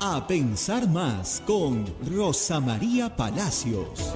A pensar más con Rosa María Palacios.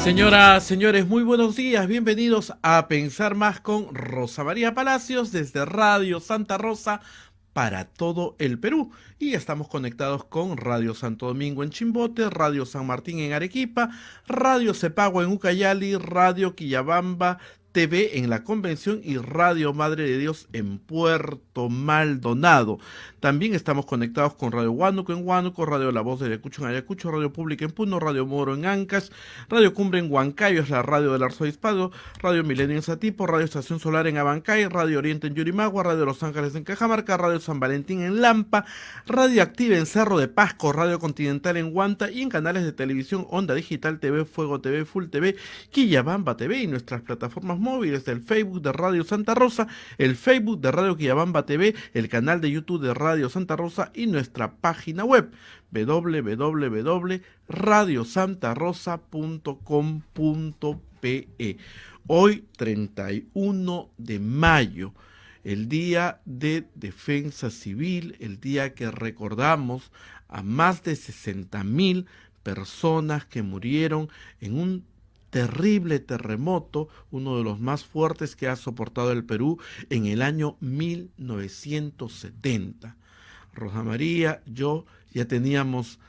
Señoras, señores, muy buenos días. Bienvenidos a Pensar Más con Rosa María Palacios desde Radio Santa Rosa para todo el Perú. Y estamos conectados con Radio Santo Domingo en Chimbote, Radio San Martín en Arequipa, Radio Cepagua en Ucayali, Radio Quillabamba TV en La Convención y Radio Madre de Dios en Puerto Maldonado. También estamos conectados con Radio Huánuco en Huánuco, Radio La Voz de Ayacucho en Ayacucho, Radio Pública en Puno, Radio Moro en Ancash, Radio Cumbre en Huancayo, es la radio del Arzobispado, Radio Milenio en Satipo, Radio Estación Solar en Abancay, Radio Oriente en Yurimagua, Radio Los Ángeles en Cajamarca, Radio San Valentín en Lampa, Radio Activa en Cerro de Pasco, Radio Continental en Huanta y en canales de televisión Onda Digital TV, Fuego TV, Full TV, Quillabamba TV y nuestras plataformas móviles del Facebook de Radio Santa Rosa, el Facebook de Radio Quillabamba TV, el canal de YouTube de Radio Santa Rosa y nuestra página web www.radiosantarosa.com.pe. Hoy 31 de mayo, el Día de Defensa Civil, el día que recordamos a más de 60.000 personas que murieron en un terrible terremoto, uno de los más fuertes que ha soportado el Perú en el año 1970. Rosa María, yo ya teníamos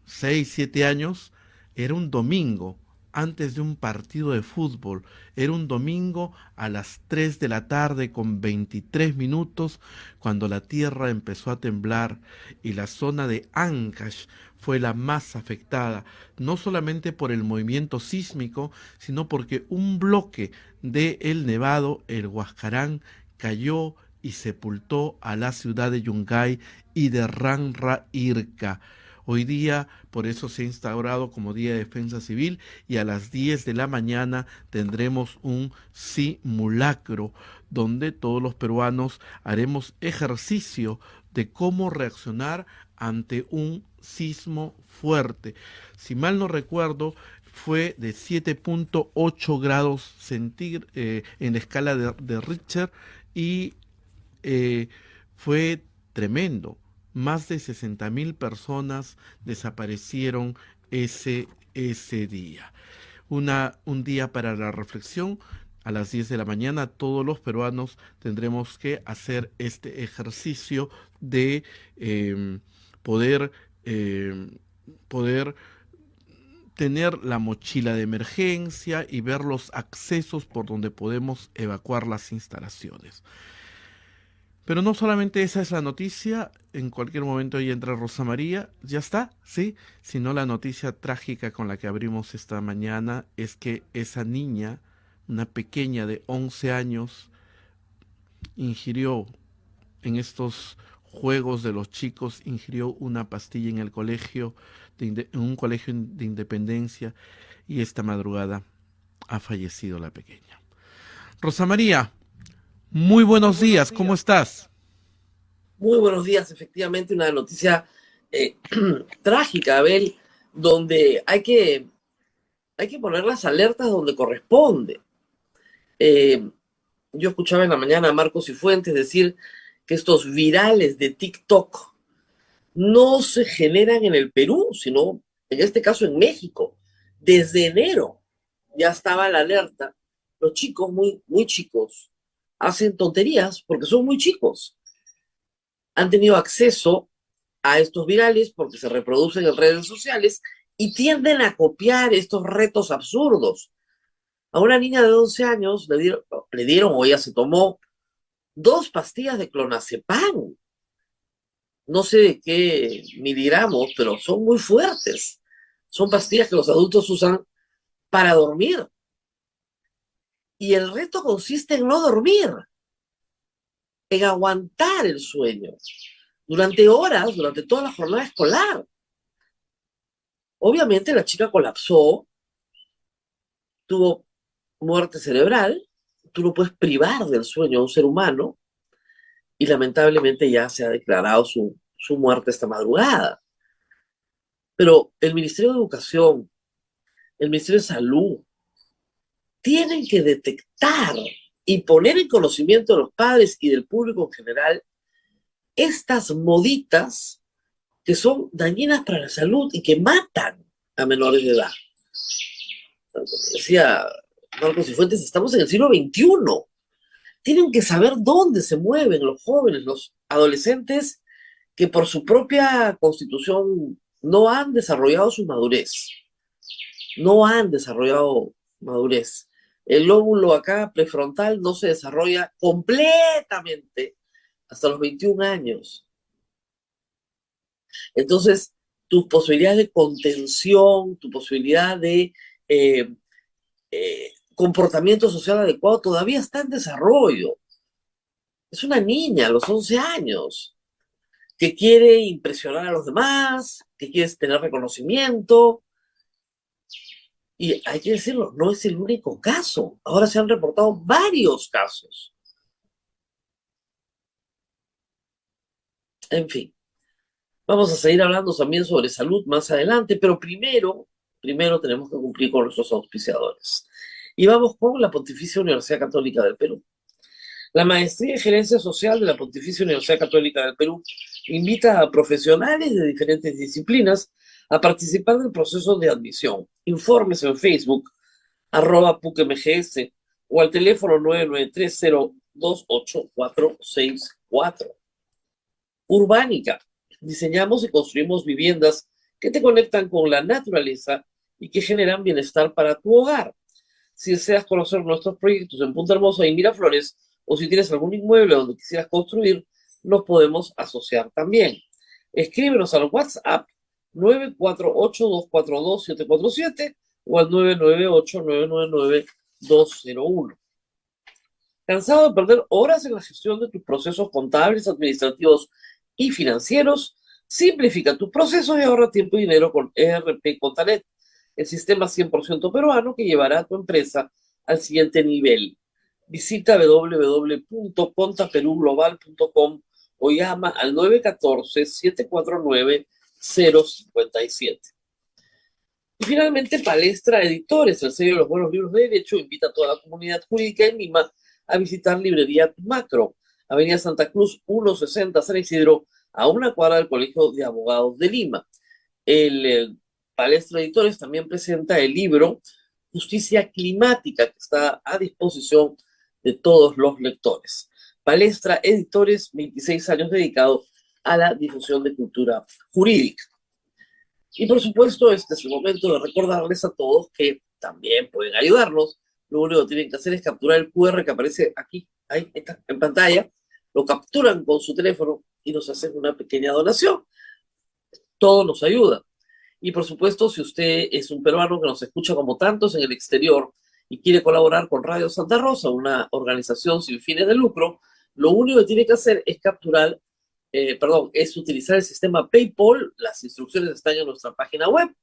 6, 7 años, era un domingo antes de un partido de fútbol, era un domingo a las 3 de la tarde con 23 minutos cuando la tierra empezó a temblar y la zona de Ancash fue la más afectada, no solamente por el movimiento sísmico, sino porque un bloque de El Nevado, el Huascarán, cayó y sepultó a la ciudad de Yungay y de Ranrairca. Hoy día, por eso se ha instaurado como Día de Defensa Civil y a las 10 de la mañana tendremos un simulacro donde todos los peruanos haremos ejercicio de cómo reaccionar ante un sismo fuerte. Si mal no recuerdo, fue de 7.8 grados centígrados en la escala de Richter y fue tremendo. Más de 60.000 personas desaparecieron ese día. Un día para la reflexión. A las 10 de la mañana todos los peruanos tendremos que hacer este ejercicio de poder tener la mochila de emergencia y ver los accesos por donde podemos evacuar las instalaciones. Pero no solamente esa es la noticia, en cualquier momento ahí entra Rosa María, ya está, ¿sí? Sino la noticia trágica con la que abrimos esta mañana es que esa niña, una pequeña de 11 años, ingirió en estos juegos de los chicos, ingirió una pastilla en el colegio, en un colegio de Independencia, y esta madrugada ha fallecido la pequeña. Rosa María, muy buenos días, ¿cómo estás? Muy buenos días, efectivamente una noticia trágica, Abel, donde hay que poner las alertas donde corresponde. Yo escuchaba en la mañana a Marcos Cifuentes decir que estos virales de TikTok no se generan en el Perú, sino en este caso en México. Desde enero ya estaba la alerta. Los chicos, muy, muy chicos, hacen tonterías porque son muy chicos. Han tenido acceso a estos virales porque se reproducen en redes sociales y tienden a copiar estos retos absurdos. A una niña de 11 años le dieron o ella se tomó 2 pastillas de clonazepam. No sé de qué miligramos, pero son muy fuertes. Son pastillas que los adultos usan para dormir. Y el reto consiste en no dormir, en aguantar el sueño durante horas, durante toda la jornada escolar. Obviamente la chica colapsó, tuvo muerte cerebral, tú no puedes privar del sueño a un ser humano y lamentablemente ya se ha declarado su muerte esta madrugada. Pero el Ministerio de Educación, el Ministerio de Salud, tienen que detectar y poner en conocimiento de los padres y del público en general estas moditas que son dañinas para la salud y que matan a menores de edad. Decía Marcos y Fuentes, estamos en el siglo XXI. Tienen que saber dónde se mueven los jóvenes, los adolescentes que por su propia constitución no han desarrollado su madurez. No han desarrollado madurez. El lóbulo acá prefrontal no se desarrolla completamente hasta los 21 años. Entonces, tus posibilidades de contención, tu posibilidad de comportamiento social adecuado todavía está en desarrollo. Es una niña a los 11 años que quiere impresionar a los demás, que quiere tener reconocimiento. Y hay que decirlo, no es el único caso. Ahora se han reportado varios casos. En fin, vamos a seguir hablando también sobre salud más adelante, pero primero tenemos que cumplir con nuestros auspiciadores. Y vamos con la Pontificia Universidad Católica del Perú. La Maestría en Gerencia Social de la Pontificia Universidad Católica del Perú invita a profesionales de diferentes disciplinas a participar del proceso de admisión. Informes en Facebook, @PUCMGS, o al teléfono 993-028-464. Urbánica. Diseñamos y construimos viviendas que te conectan con la naturaleza y que generan bienestar para tu hogar. Si deseas conocer nuestros proyectos en Punta Hermosa y Miraflores, o si tienes algún inmueble donde quisieras construir, nos podemos asociar también. Escríbenos al WhatsApp 948-242-747 o al 998-999-201. ¿Cansado de perder horas en la gestión de tus procesos contables, administrativos y financieros? Simplifica tus procesos y ahorra tiempo y dinero con ERP Contanet, el sistema 100% peruano que llevará a tu empresa al siguiente nivel. Visita www.contaperuglobal.com o llama al 914-749-057. Y finalmente, Palestra Editores, el sello de los buenos libros de derecho, invita a toda la comunidad jurídica en Lima a visitar Librería Macro, Avenida Santa Cruz 160, San Isidro, a una cuadra del Colegio de Abogados de Lima. El Palestra Editores también presenta el libro Justicia Climática, que está a disposición de todos los lectores. Palestra Editores, 26 años dedicado a la difusión de cultura jurídica. Y por supuesto, este es el momento de recordarles a todos que también pueden ayudarnos. Lo único que tienen que hacer es capturar el QR que aparece aquí, ahí está, en pantalla. Lo capturan con su teléfono y nos hacen una pequeña donación. Todo nos ayuda. Y por supuesto, si usted es un peruano que nos escucha como tantos en el exterior y quiere colaborar con Radio Santa Rosa, una organización sin fines de lucro, lo único que tiene que hacer es es utilizar el sistema PayPal. Las instrucciones están en nuestra página web,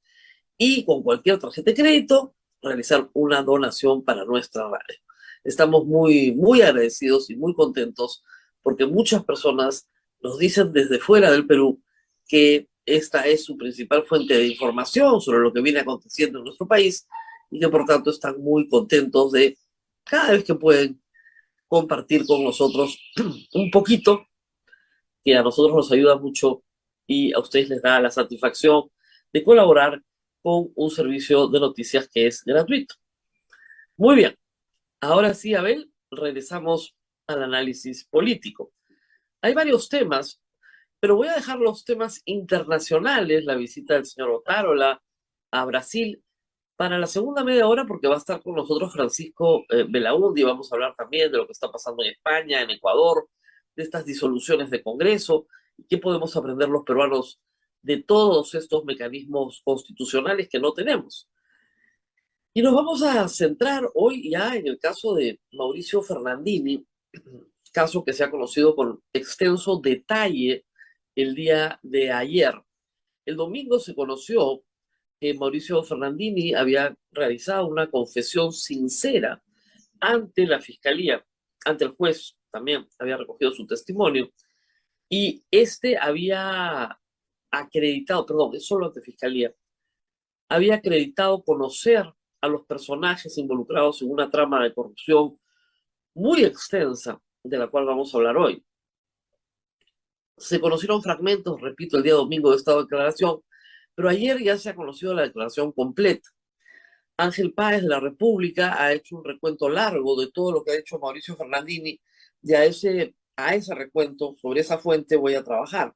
y con cualquier tarjeta de crédito realizar una donación para nuestra radio. Estamos muy, muy agradecidos y muy contentos porque muchas personas nos dicen desde fuera del Perú que esta es su principal fuente de información sobre lo que viene aconteciendo en nuestro país y que por tanto están muy contentos de cada vez que pueden compartir con nosotros un poquito, que a nosotros nos ayuda mucho y a ustedes les da la satisfacción de colaborar con un servicio de noticias que es gratuito. Muy bien, ahora sí, Abel, regresamos al análisis político. Hay varios temas, pero voy a dejar los temas internacionales, la visita del señor Otárola a Brasil, para la segunda media hora, porque va a estar con nosotros Francisco Belaúnde, y vamos a hablar también de lo que está pasando en España, en Ecuador, de estas disoluciones de Congreso, y qué podemos aprender los peruanos de todos estos mecanismos constitucionales que no tenemos. Y nos vamos a centrar hoy ya en el caso de Mauricio Fernandini, caso que se ha conocido con extenso detalle el día de ayer. El domingo se conoció que Mauricio Fernandini había realizado una confesión sincera ante la fiscalía, ante el juez también había recogido su testimonio, y este había acreditado, perdón, es solo ante fiscalía, había acreditado conocer a los personajes involucrados en una trama de corrupción muy extensa, de la cual vamos a hablar hoy. Se conocieron fragmentos, repito, el día domingo de esta declaración, pero ayer ya se ha conocido la declaración completa. Ángel Páez de la República ha hecho un recuento largo de todo lo que ha hecho Mauricio Fernandini, y a ese recuento, sobre esa fuente voy a trabajar.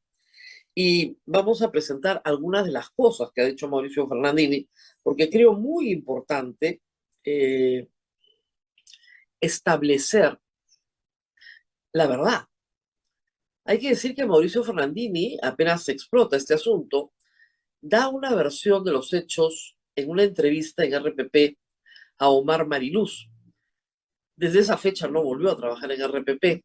Y vamos a presentar algunas de las cosas que ha dicho Mauricio Fernandini, porque creo muy importante establecer la verdad. Hay que decir que Mauricio Fernandini, apenas se explota este asunto, da una versión de los hechos en una entrevista en RPP a Omar Mariluz. Desde esa fecha no volvió a trabajar en RPP.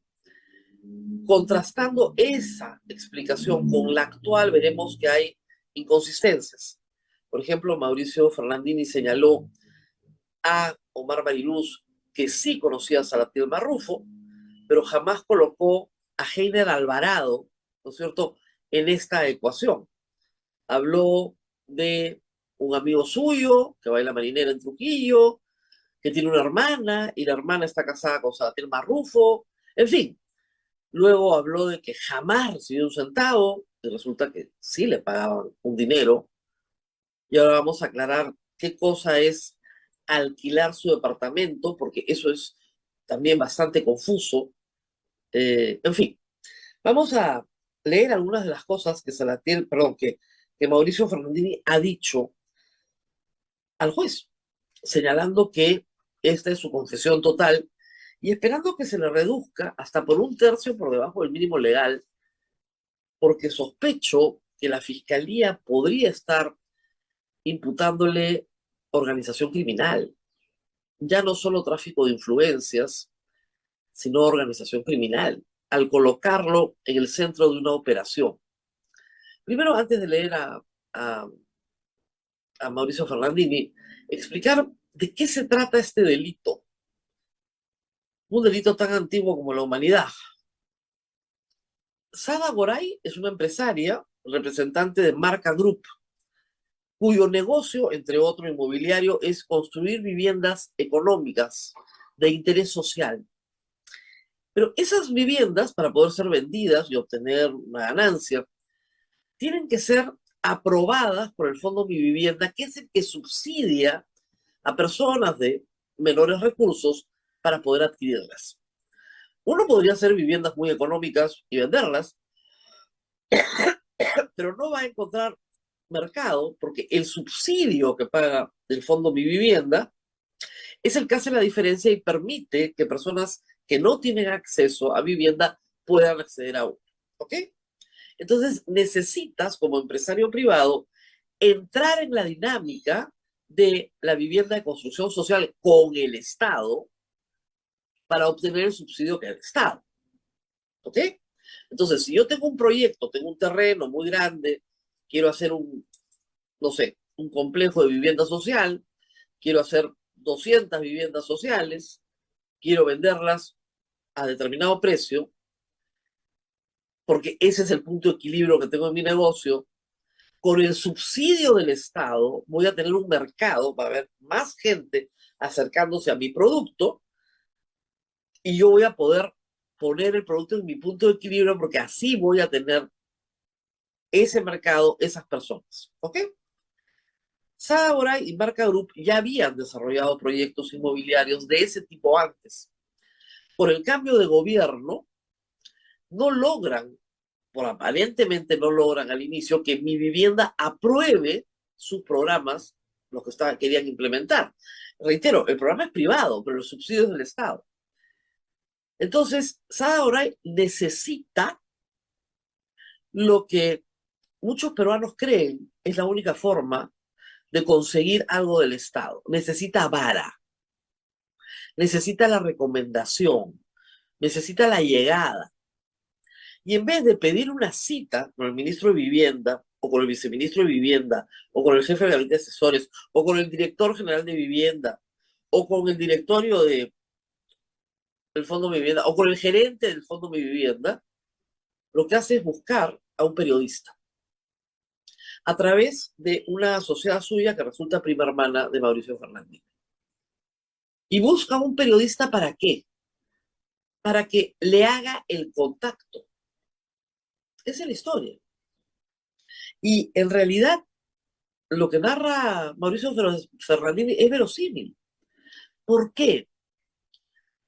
Contrastando esa explicación con la actual, veremos que hay inconsistencias. Por ejemplo, Mauricio Fernandini señaló a Omar Mariluz que sí conocía a Salatiel Marrufo, pero jamás colocó a Heiner Alvarado, ¿no es cierto?, en esta ecuación. Habló de un amigo suyo que baila marinera en Trujillo, que tiene una hermana y la hermana está casada con Salatiel Marrufo, en fin. Luego habló de que jamás recibió un centavo y resulta que sí le pagaban un dinero. Y ahora vamos a aclarar qué cosa es alquilar su departamento, porque eso es también bastante confuso. En fin, vamos a leer algunas de las cosas que Mauricio Fernandini ha dicho al juez, señalando que esta es su confesión total y esperando que se le reduzca hasta por un tercio por debajo del mínimo legal, porque sospecho que la fiscalía podría estar imputándole organización criminal, ya no solo tráfico de influencias, sino organización criminal, al colocarlo en el centro de una operación. Primero, antes de leer a, a Mauricio Fernandini, explicar de qué se trata este delito. Un delito tan antiguo como la humanidad. Sada Goray es una empresaria, representante de Marca Group, cuyo negocio, entre otro inmobiliario, es construir viviendas económicas de interés social. Pero esas viviendas, para poder ser vendidas y obtener una ganancia, tienen que ser aprobadas por el Fondo Mi Vivienda, que es el que subsidia a personas de menores recursos para poder adquirirlas. Uno podría hacer viviendas muy económicas y venderlas, pero no va a encontrar mercado porque el subsidio que paga el Fondo Mi Vivienda es el que hace la diferencia y permite que personas que no tienen acceso a vivienda puedan acceder a uno. ¿Ok? Entonces necesitas, como empresario privado, entrar en la dinámica de la vivienda de construcción social con el Estado para obtener el subsidio que da el Estado. ¿Ok? Entonces, si yo tengo un proyecto, tengo un terreno muy grande, quiero hacer no sé, un complejo de vivienda social, quiero hacer 200 viviendas sociales, quiero venderlas a determinado precio, porque ese es el punto de equilibrio que tengo en mi negocio. Con el subsidio del Estado voy a tener un mercado, va a haber más gente acercándose a mi producto y yo voy a poder poner el producto en mi punto de equilibrio porque así voy a tener ese mercado, esas personas. ¿Ok? Sada Goray y Marca Group ya habían desarrollado proyectos inmobiliarios de ese tipo antes. Por el cambio de gobierno, no logran, aparentemente no logran al inicio que Mi Vivienda apruebe sus programas, los que querían implementar. Reitero, el programa es privado, pero los subsidios del Estado. Entonces, Sada Goray necesita lo que muchos peruanos creen es la única forma de conseguir algo del Estado. Necesita vara, necesita la recomendación, necesita la llegada. Y en vez de pedir una cita con el ministro de Vivienda o con el viceministro de Vivienda, o con el jefe de gabinete de asesores, o con el director general de Vivienda, o con el directorio del Fondo de Vivienda, o con el gerente del Fondo de Vivienda, lo que hace es buscar a un periodista a través de una sociedad suya que resulta prima hermana de Mauricio Fernández. Y busca a un periodista ¿para qué? Para que le haga el contacto. Esa es la historia. Y en realidad, lo que narra Mauricio Ferrandini es verosímil. ¿Por qué?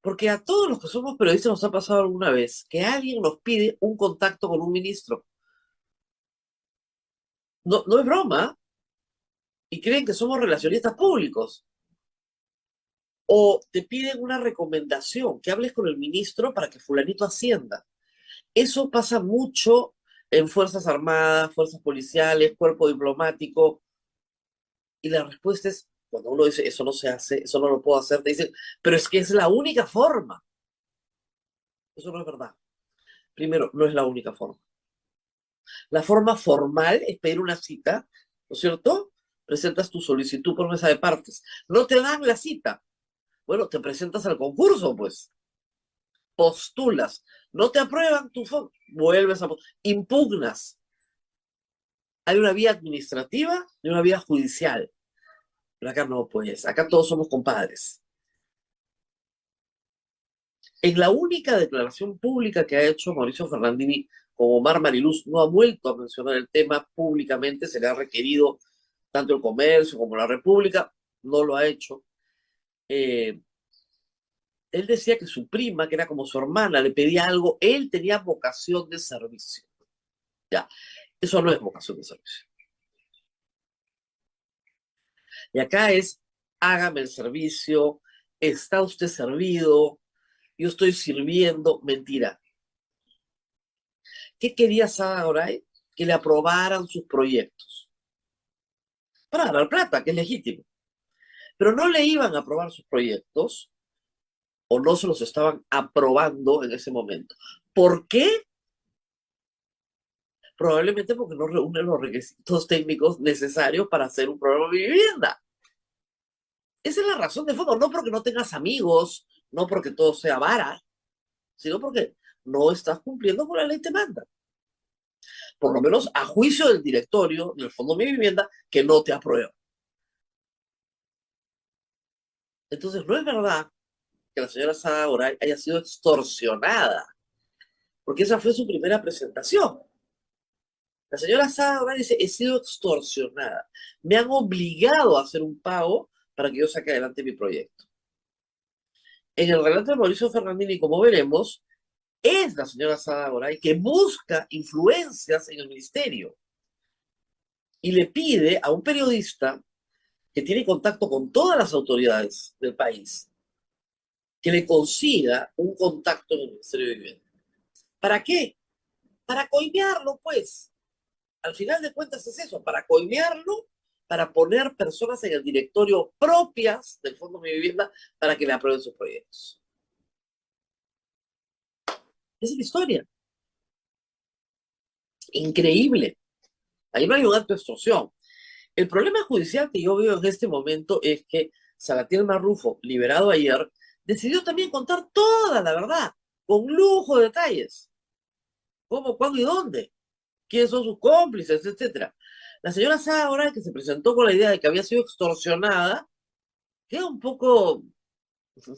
Porque a todos los que somos periodistas nos ha pasado alguna vez que alguien nos pide un contacto con un ministro. No, no es broma, y creen que somos relacionistas públicos. O te piden una recomendación, que hables con el ministro para que fulanito ascienda. Eso pasa mucho en Fuerzas Armadas, Fuerzas Policiales, Cuerpo Diplomático, y la respuesta es, cuando uno dice, eso no se hace, eso no lo puedo hacer, te dicen, pero es que es la única forma. Eso no es verdad. Primero, no es la única forma. La forma formal es pedir una cita, ¿no es cierto? Presentas tu solicitud por mesa de partes. No te dan la cita. Bueno, te presentas al concurso, pues. Postulas. No te aprueban tu fondo. Vuelves a... Impugnas. Hay una vía administrativa y una vía judicial. Pero acá no, pues. Acá todos somos compadres. En la única declaración pública que ha hecho Mauricio Ferrandini con Omar Mariluz, no ha vuelto a mencionar el tema públicamente, se le ha requerido tanto el comercio como la República, no lo ha hecho. Él decía que su prima, que era como su hermana, le pedía algo, él tenía vocación de servicio. Ya, eso no es vocación de servicio. Y acá es, hágame el servicio, está usted servido, yo estoy sirviendo, mentira. ¿Qué quería Sada Oray? Que le aprobaran sus proyectos. Para ganar plata, que es legítimo. Pero no le iban a aprobar sus proyectos o no se los estaban aprobando en ese momento. ¿Por qué? Probablemente porque no reúnen los requisitos técnicos necesarios para hacer un programa de vivienda. Esa es la razón de fondo, no porque no tengas amigos, no porque todo sea vara, sino porque no estás cumpliendo con la ley te manda. Por lo menos a juicio del directorio del Fondo de Vivienda que no te aprueba. Entonces, no es verdad que la señora Sada Oray haya sido extorsionada, porque esa fue su primera presentación. La señora Sada Oray dice, he sido extorsionada. Me han obligado a hacer un pago para que yo saque adelante mi proyecto. En el relato de Mauricio Ferrandini, como veremos, es la señora Sada Oray que busca influencias en el ministerio y le pide a un periodista que tiene contacto con todas las autoridades del país que le consiga un contacto en el Ministerio de Vivienda. ¿Para qué? Para coimearlo, pues. Al final de cuentas es eso, para coimearlo, para poner personas en el directorio propias del Fondo de Vivienda para que le aprueben sus proyectos. Esa es la historia. Increíble. Ahí no hay un acto de extorsión. El problema judicial que yo veo en este momento es que Salatiel Marrufo, liberado ayer, decidió también contar toda la verdad, con lujo de detalles. ¿Cómo, cuándo y dónde? ¿Quiénes son sus cómplices, etcétera? La señora Sada, que se presentó con la idea de que había sido extorsionada, queda un poco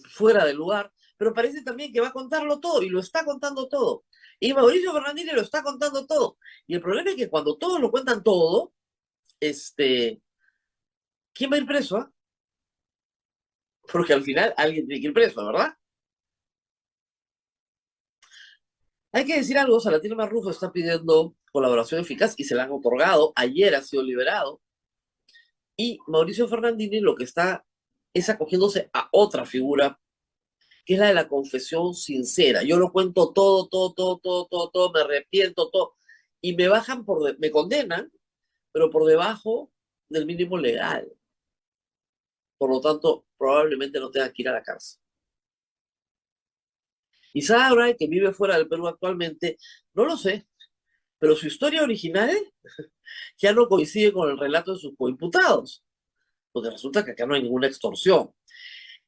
fuera de lugar, pero parece también que va a contarlo todo, y lo está contando todo. Y Mauricio Fernández lo está contando todo. Y el problema es que cuando todos lo cuentan todo, ¿quién va a ir preso? Porque al final alguien tiene que ir preso, ¿verdad? Hay que decir algo, Salatiel Marrufo está pidiendo colaboración eficaz y se la han otorgado. Ayer ha sido liberado. Y Mauricio Ferrandini lo que está es acogiéndose a otra figura, que es la de la confesión sincera. Yo lo cuento todo, todo, todo, todo, todo, todo, me arrepiento, todo. Y me bajan me condenan, pero por debajo del mínimo legal. Por lo tanto, probablemente no tenga que ir a la cárcel. Y Sada, que vive fuera del Perú actualmente, no lo sé. pero su historia original ya no coincide con el relato de sus coimputados, porque resulta que acá no hay ninguna extorsión.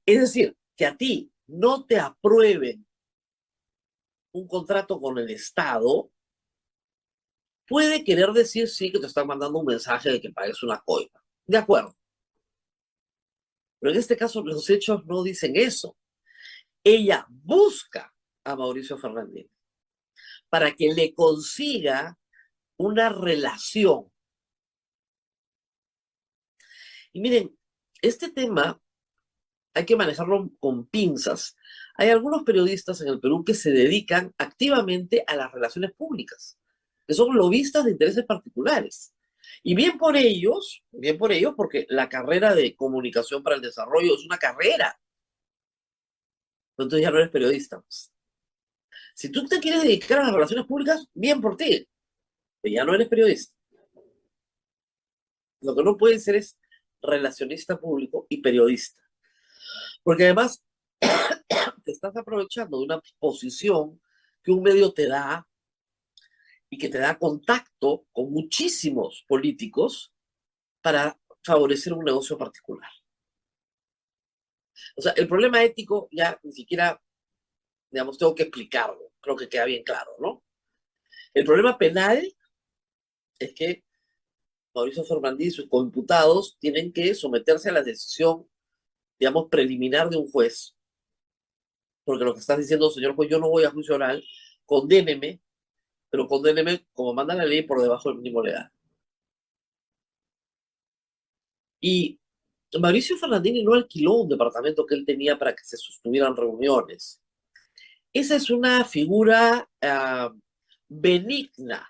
Es decir, que a ti no te aprueben un contrato con el Estado, puede querer decir sí que te están mandando un mensaje de que pagues una coima. De acuerdo. Pero en este caso los hechos no dicen eso. Ella busca a Mauricio Fernández para que le consiga una relación. Y miren, este tema hay que manejarlo con pinzas. Hay algunos periodistas en el Perú que se dedican activamente a las relaciones públicas, que son lobistas de intereses particulares. Y bien por ellos, porque la carrera de comunicación para el desarrollo es una carrera. Entonces ya no eres periodista, pues. Si tú te quieres dedicar a las relaciones públicas, bien por ti, pero ya no eres periodista. Lo que no puede ser es relacionista público y periodista. Porque además te estás aprovechando de una posición que un medio te da y que te da contacto con muchísimos políticos para favorecer un negocio particular. O sea, el problema ético ya ni siquiera, digamos, tengo que explicarlo. Creo que queda bien claro, ¿no? El problema penal es que Mauricio Fernández y sus coimputados tienen que someterse a la decisión, digamos, preliminar de un juez. Porque lo que estás diciendo, señor juez, yo no voy a juicio oral, condéneme, pero condéneme como manda la ley por debajo del mínimo legal. Y Mauricio Fernández no alquiló un departamento que él tenía para que se sostuvieran reuniones. Esa es una figura benigna.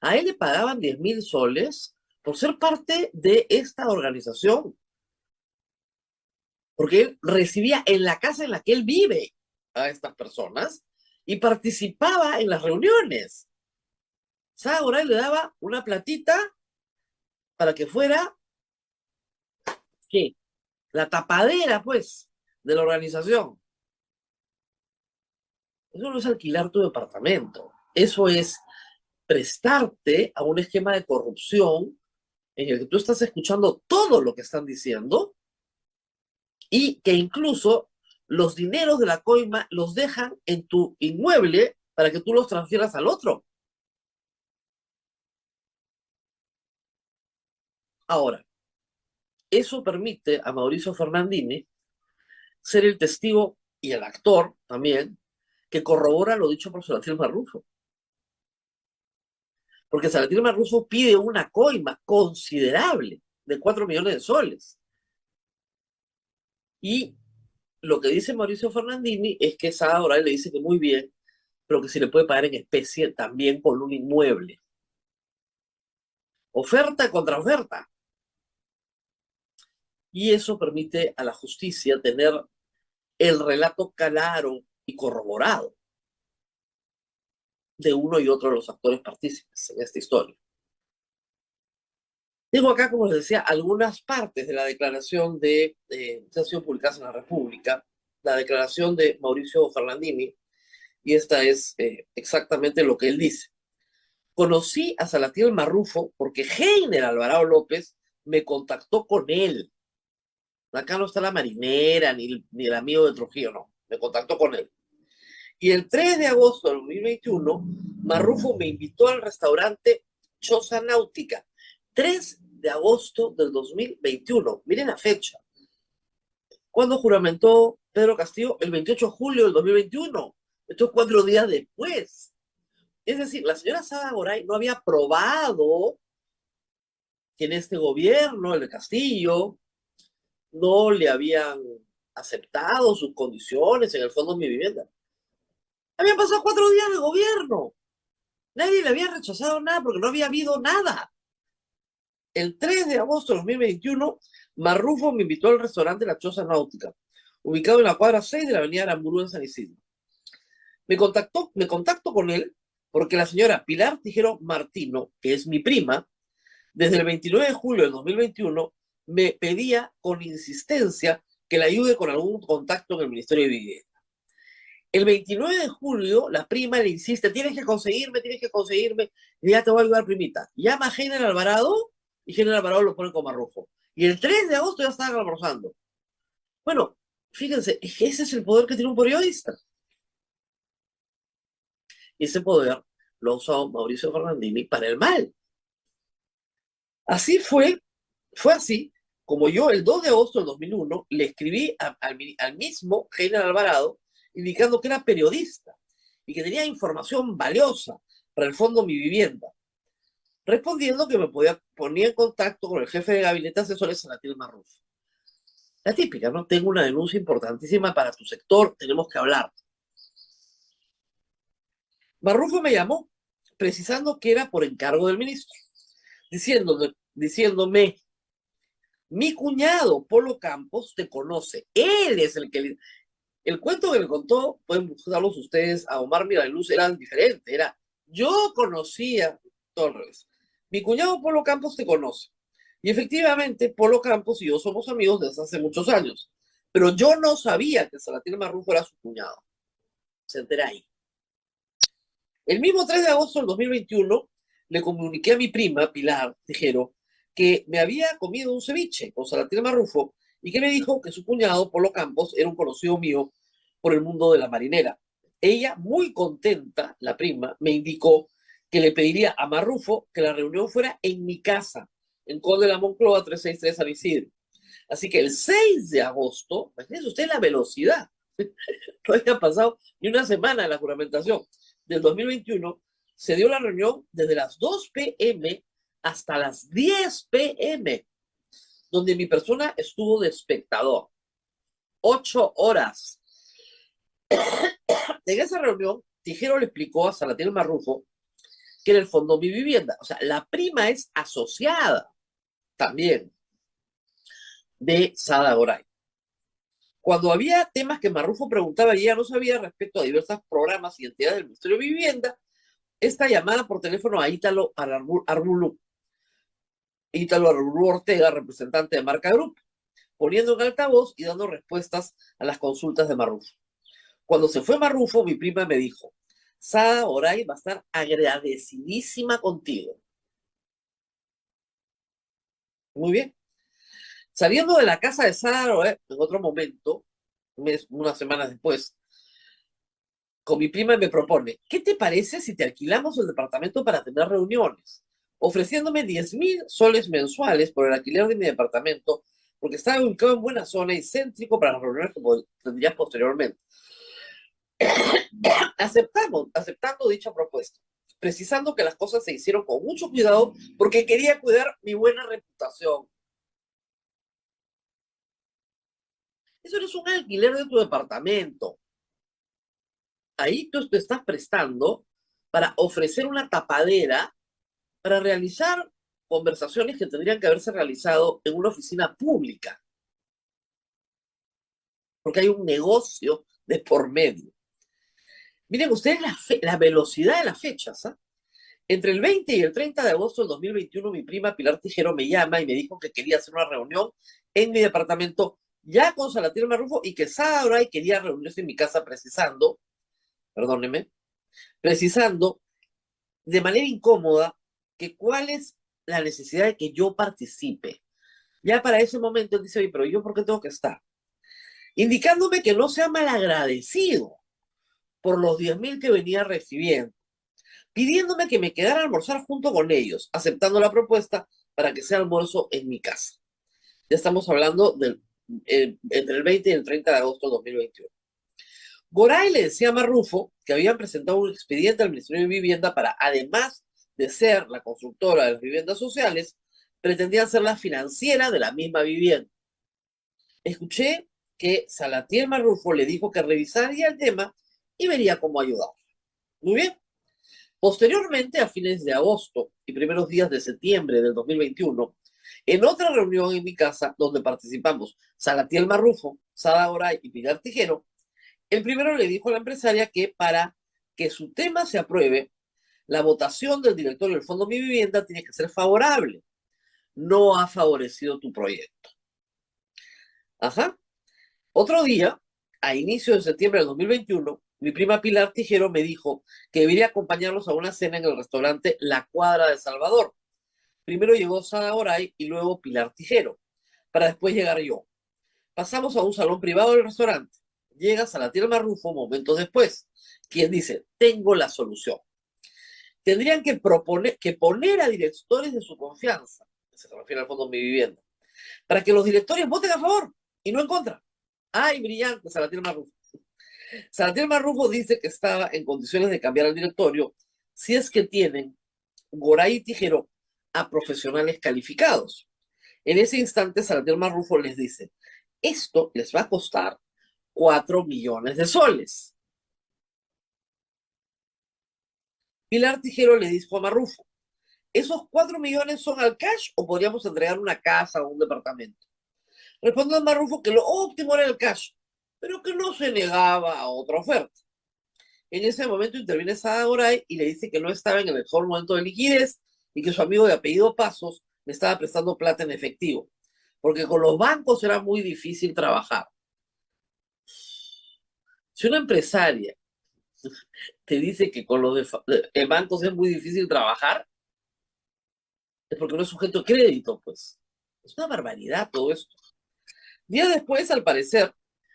A él le pagaban 10.000 soles por ser parte de esta organización, porque él recibía en la casa en la que él vive a estas personas y participaba en las reuniones. Saura le daba una platita para que fuera, ¿qué? La tapadera, pues, de la organización. Eso no es alquilar tu departamento. Eso es prestarte a un esquema de corrupción en el que tú estás escuchando todo lo que están diciendo y que incluso los dineros de la coima los dejan en tu inmueble para que tú los transfieras al otro. Ahora, eso permite a Mauricio Fernández ser el testigo y el actor también que corrobora lo dicho por Salatiel Marrufo. Porque Salatiel Marrufo pide una coima considerable de 4 millones de soles. Y lo que dice Mauricio Fernández es que esa hora le dice que muy bien, pero que se le puede pagar en especie también con un inmueble. Oferta contra oferta. Y eso permite a la justicia tener el relato claro y corroborado de uno y otro de los actores partícipes en esta historia. Tengo acá, como les decía, algunas partes de la declaración que han sido publicadas en la República, la declaración de Mauricio Fernández, y esta es exactamente lo que él dice. Conocí a Salatiel Marrufo porque Heiner Alvarado López me contactó con él. Acá no está la marinera ni el amigo de Trujillo, no. Me contactó con él. Y el 3 de agosto del 2021, Marrufo me invitó al restaurante Choza Náutica. 3 de agosto del 2021. Miren la fecha. ¿Cuándo juramentó Pedro Castillo? El 28 de julio del 2021. Esto es 4 días después. Es decir, la señora Sada Goray no había probado que en este gobierno, el de Castillo, no le habían aceptado sus condiciones en el Fondo Mi Vivienda. Habían pasado 4 días de gobierno. Nadie le había rechazado nada porque no había habido nada. El 3 de agosto de 2021, Marrufo me invitó al restaurante La Choza Náutica, ubicado en la cuadra 6 de la avenida Aramburú en San Isidro. Me contacto con él porque la señora Pilar Tijero Martino, que es mi prima, desde el 29 de julio del 2021 me pedía con insistencia que le ayude con algún contacto en el Ministerio de Vivienda. El 29 de julio, la prima le insiste, tienes que conseguirme, y ya te voy a ayudar, primita. Llama a General Alvarado, y General Alvarado lo pone como arrojo. Y el 3 de agosto ya estaban almorzando. Bueno, fíjense, ese es el poder que tiene un periodista. Y ese poder lo ha usado Mauricio Fernandini para el mal. Así fue así como yo el 2 de agosto del 2001 le escribí al mismo General Alvarado indicando que era periodista y que tenía información valiosa para el fondo Mi Vivienda, respondiendo que me podía poner en contacto con el jefe de gabinete asesores Salatiel Marrufo. La típica, ¿no? Tengo una denuncia importantísima para tu sector, tenemos que hablar. Marrufo me llamó, precisando que era por encargo del ministro, diciéndome, mi cuñado Polo Campos te conoce, él es el que... El cuento que le contó, pueden buscarlos ustedes, a Omar Miraluz, era diferente, era, yo conocía, todo al revés, mi cuñado Polo Campos te conoce, y efectivamente Polo Campos y yo somos amigos desde hace muchos años, pero yo no sabía que Salatiel Marrufo era su cuñado, se entera ahí. El mismo 3 de agosto del 2021 le comuniqué a mi prima, Pilar Tijero, que me había comido un ceviche con Salatiel Marrufo y que me dijo que su cuñado, Polo Campos, era un conocido mío por el mundo de la marinera. Ella, muy contenta, la prima, me indicó que le pediría a Marrufo que la reunión fuera en mi casa, en Conde de la Moncloa 363 San Isidro. Así que el 6 de agosto, imagínense usted la velocidad, no había pasado ni una semana de la juramentación del 2021, se dio la reunión desde las 2 p.m. hasta las 10 p.m., donde mi persona estuvo de espectador. 8 horas. En esa reunión, Tijero le explicó a Salatiel Marrufo que en el fondo Mi Vivienda, o sea, la prima es asociada también de Sada Goray. Cuando había temas que Marrufo preguntaba y ella no sabía respecto a diversos programas y entidades del Ministerio de Vivienda, esta llamada por teléfono a Ítalo Arbulú Ortega, representante de Marca Group, poniendo en altavoz y dando respuestas a las consultas de Marrufo. Cuando se fue Marrufo, mi prima me dijo, Sada Goray va a estar agradecidísima contigo. Muy bien. Saliendo de la casa de Sada Goray, en otro momento, unas semanas después, con mi prima me propone, ¿qué te parece si te alquilamos el departamento para tener reuniones? Ofreciéndome 10.000 soles mensuales por el alquiler de mi departamento, porque estaba ubicado en buena zona y céntrico para las reuniones que tendría posteriormente. Aceptando dicha propuesta, precisando que las cosas se hicieron con mucho cuidado porque quería cuidar mi buena reputación. Eso no es un alquiler de tu departamento. Ahí tú te estás prestando para ofrecer una tapadera para realizar conversaciones que tendrían que haberse realizado en una oficina pública. Porque hay un negocio de por medio. Miren ustedes la velocidad de las fechas, ¿eh? Entre el 20 y el 30 de agosto del 2021, mi prima Pilar Tijero me llama y me dijo que quería hacer una reunión en mi departamento ya con Salatiel Marrufo y que Sada Goray quería reunirse en mi casa precisando de manera incómoda que cuál es la necesidad de que yo participe. Ya para ese momento él dice, oye, pero ¿yo por qué tengo que estar? Indicándome que no sea malagradecido por los 10.000 que venía recibiendo, pidiéndome que me quedara a almorzar junto con ellos, aceptando la propuesta para que sea almuerzo en mi casa. Ya estamos hablando entre el 20 y el 30 de agosto de 2021. Goray le decía a Marrufo que habían presentado un expediente al Ministerio de Vivienda para, además de ser la constructora de las viviendas sociales, pretendían ser la financiera de la misma vivienda. Escuché que Salatiel Marrufo le dijo que revisaría el tema y vería cómo ayudar. Muy bien. Posteriormente, a fines de agosto y primeros días de septiembre del 2021, en otra reunión en mi casa, donde participamos Salatiel Marrufo, Sada Goray y Pilar Tijero, el primero le dijo a la empresaria que para que su tema se apruebe, la votación del directorio del Fondo Mi Vivienda tiene que ser favorable. No ha favorecido tu proyecto. Ajá. Otro día, a inicio de septiembre del 2021, mi prima Pilar Tijero me dijo que debería acompañarlos a una cena en el restaurante La Cuadra de Salvador. Primero llegó Sada Oray y luego Pilar Tijero, para después llegar yo. Pasamos a un salón privado del restaurante. Llega Salatiel Marrufo momentos después, quien dice, tengo la solución. Tendrían que poner a directores de su confianza, se refiere al fondo Mi Vivienda, para que los directores voten a favor y no en contra. ¡Ay, brillante, Salatiel Marrufo! Salatiel Marrufo dice que estaba en condiciones de cambiar el directorio si es que tienen Goray y Tijero a profesionales calificados. En ese instante, Salatiel Marrufo les dice, esto les va a costar 4 millones de soles. Pilar Tijero le dijo a Marrufo, ¿esos 4 millones son al cash o podríamos entregar una casa o un departamento? Respondió Marrufo que lo óptimo era el cash, pero que no se negaba a otra oferta. En ese momento interviene Sada Goray y le dice que no estaba en el mejor momento de liquidez y que su amigo de apellido Pasos me estaba prestando plata en efectivo, porque con los bancos era muy difícil trabajar. Si una empresaria te dice que con los bancos es muy difícil trabajar, es porque no es sujeto de crédito, pues. Es una barbaridad todo esto. Días después, al parecer,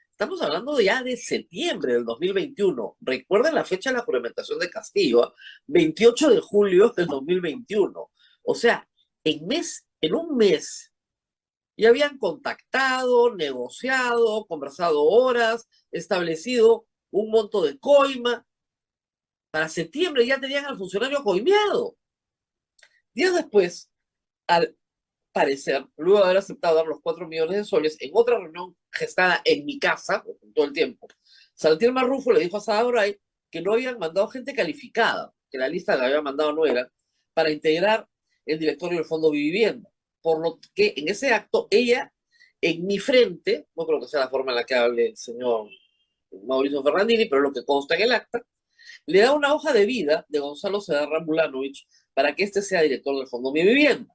estamos hablando ya de septiembre del 2021. Recuerden la fecha de la juramentación de Castillo, 28 de julio del 2021. O sea, en un mes, ya habían contactado, negociado, conversado horas, establecido un monto de coima. Para septiembre ya tenían al funcionario coimeado. Días después, al parecer, luego de haber aceptado dar los 4 millones de soles, en otra reunión gestada en mi casa, todo el tiempo, Salatiel Marrufo le dijo a Sada Goray que no habían mandado gente calificada, que la lista que le habían mandado no era, para integrar el directorio del Fondo Vivienda. Por lo que en ese acto, ella, en mi frente, no creo que sea la forma en la que hable el señor Mauricio Ferrandini, pero lo que consta en el acta, le da una hoja de vida de Gonzalo Segarra Mulanovich para que éste sea director del Fondo Mi Vivienda.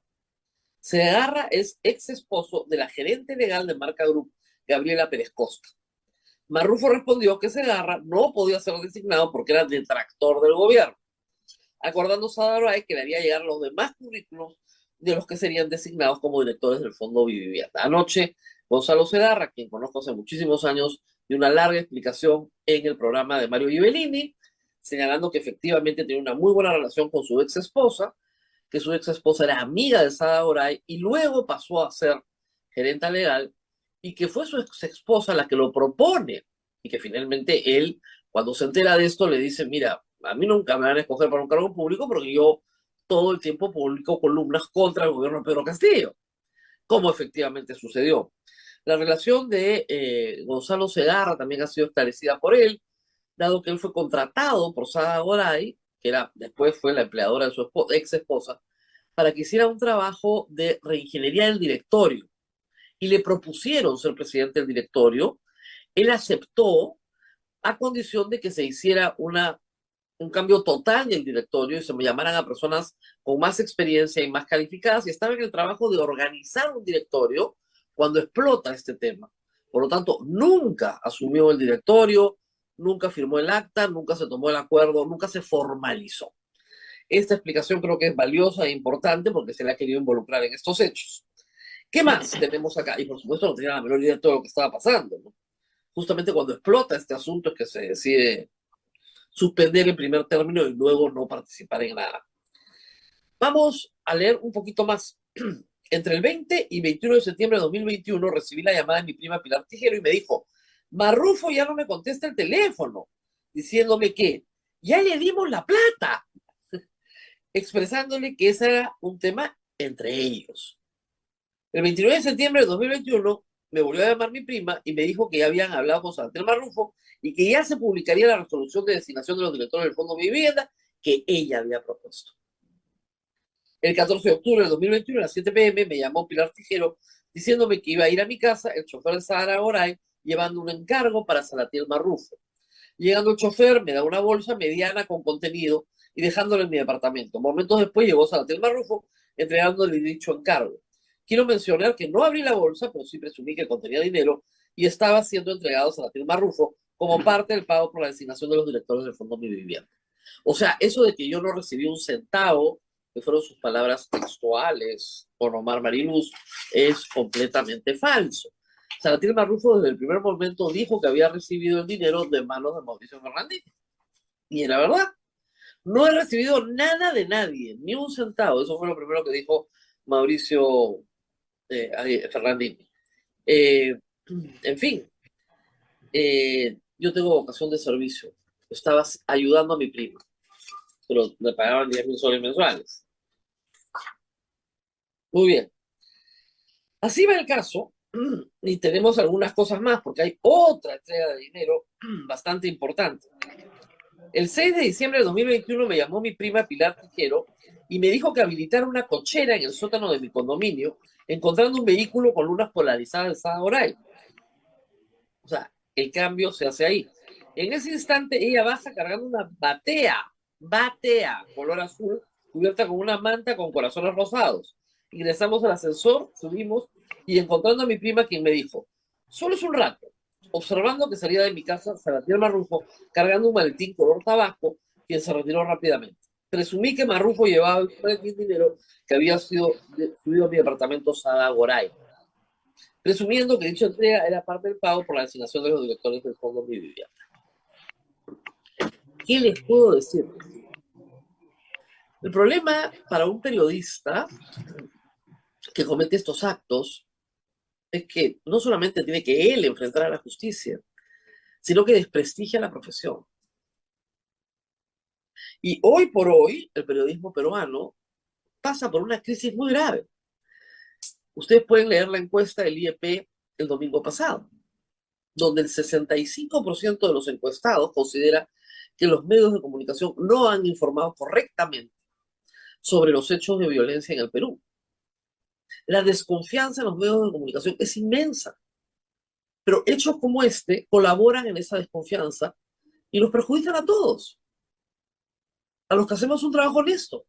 Segarra es ex esposo de la gerente legal de Marca Group, Gabriela Pérez Costa. Marrufo respondió que Segarra no podía ser designado porque era detractor del gobierno, acordando Sada Goray que le haría llegar los demás currículos de los que serían designados como directores del Fondo Vivienda. Anoche, Gonzalo Segarra, quien conozco hace muchísimos años, dio una larga explicación en el programa de Mario Ghibellini, señalando que efectivamente tenía una muy buena relación con su ex esposa, que su ex esposa era amiga de Sada Goray y luego pasó a ser gerenta legal y que fue su ex esposa la que lo propone y que finalmente él, cuando se entera de esto, le dice, mira, a mí nunca me van a escoger para un cargo público porque yo todo el tiempo publico columnas contra el gobierno de Pedro Castillo, como efectivamente sucedió. La relación de Gonzalo Segarra también ha sido establecida por él, dado que él fue contratado por Sada Goray, que después fue la empleadora de su ex esposa, para que hiciera un trabajo de reingeniería del directorio. Y le propusieron ser presidente del directorio. Él aceptó a condición de que se hiciera un cambio total del directorio y se me llamaran a personas con más experiencia y más calificadas, y estaba en el trabajo de organizar un directorio cuando explota este tema. Por lo tanto, nunca asumió el directorio, nunca firmó el acta, nunca se tomó el acuerdo, nunca se formalizó. Esta explicación creo que es valiosa e importante porque se le ha querido involucrar en estos hechos. ¿Qué más tenemos acá? Y por supuesto no tenía la menor idea de todo lo que estaba pasando, ¿no? Justamente cuando explota este asunto es que se decide suspender en primer término y luego no participar en nada. Vamos a leer un poquito más. Entre el 20 y 21 de septiembre de 2021 recibí la llamada de mi prima Pilar Tijero y me dijo, Marrufo ya no me contesta el teléfono, diciéndome que ya le dimos la plata, expresándole que ese era un tema entre ellos. El 29 de septiembre de 2021 me volvió a llamar mi prima y me dijo que ya habían hablado con Salatiel Marrufo y que ya se publicaría la resolución de designación de los directores del Fondo Mi Vivienda que ella había propuesto. El 14 de octubre de 2021 a las 7 p.m. me llamó Pilar Tijero diciéndome que iba a ir a mi casa el chofer de Sada Goray llevando un encargo para Salatiel Marrufo. Llegando el chofer me da una bolsa mediana con contenido y dejándolo en mi departamento. Momentos después llegó Salatiel Marrufo entregándole dicho encargo. Quiero mencionar que no abrí la bolsa, pero sí presumí que contenía dinero y estaba siendo entregado a Salatiel Marrufo como parte del pago por la designación de los directores del Fondo Mi Vivienda. O sea, eso de que yo no recibí un centavo, que fueron sus palabras textuales por Omar Mariluz, es completamente falso. Salatiel Marrufo desde el primer momento dijo que había recibido el dinero de manos de Mauricio Fernández. Y era verdad. No he recibido nada de nadie, ni un centavo. Eso fue lo primero que dijo Mauricio Fernández. En fin, yo tengo vocación de servicio. Estaba ayudando a mi prima, pero le pagaban 10.000 soles mensuales. Muy bien. Así va el caso, y tenemos algunas cosas más, porque hay otra entrega de dinero bastante importante. El 6 de diciembre de 2021 me llamó mi prima Pilar Tijero y me dijo que habilitara una cochera en el sótano de mi condominio, encontrando un vehículo con lunas polarizadas de Sada Oray. O sea, el cambio se hace ahí. En ese instante ella baja cargando una batea, color azul, cubierta con una manta con corazones rosados. Ingresamos al ascensor, subimos y encontrando a mi prima, quien me dijo, solo es un rato, observando que salía de mi casa Salatiel Marrufo cargando un maletín color tabaco, quien se retiró rápidamente. Presumí que Marrufo llevaba el dinero que había sido subido a mi departamento Sada Goray, presumiendo que dicha entrega era parte del pago por la designación de los directores del Fondo Mi Vivienda. ¿Qué les puedo decir? El problema para un periodista que comete estos actos es que no solamente tiene que él enfrentar a la justicia, sino que desprestigia la profesión. Y hoy por hoy, el periodismo peruano pasa por una crisis muy grave. Ustedes pueden leer la encuesta del IEP el domingo pasado, donde el 65% de los encuestados considera que los medios de comunicación no han informado correctamente sobre los hechos de violencia en el Perú. La desconfianza en los medios de comunicación es inmensa, pero hechos como este colaboran en esa desconfianza y nos perjudican a todos, a los que hacemos un trabajo honesto.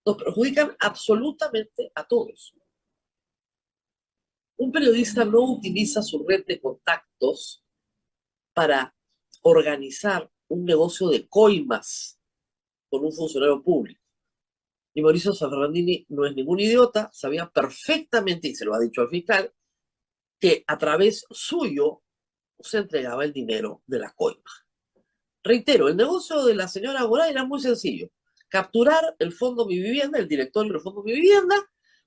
Nos perjudican absolutamente a todos. Un periodista no utiliza su red de contactos para organizar un negocio de coimas con un funcionario público. Y Mauricio Ferrandini no es ningún idiota, sabía perfectamente, y se lo ha dicho al fiscal, que a través suyo se entregaba el dinero de la coima. Reitero, el negocio de la señora Goray era muy sencillo. Capturar el Fondo Mi Vivienda, el directorio del Fondo Mi Vivienda,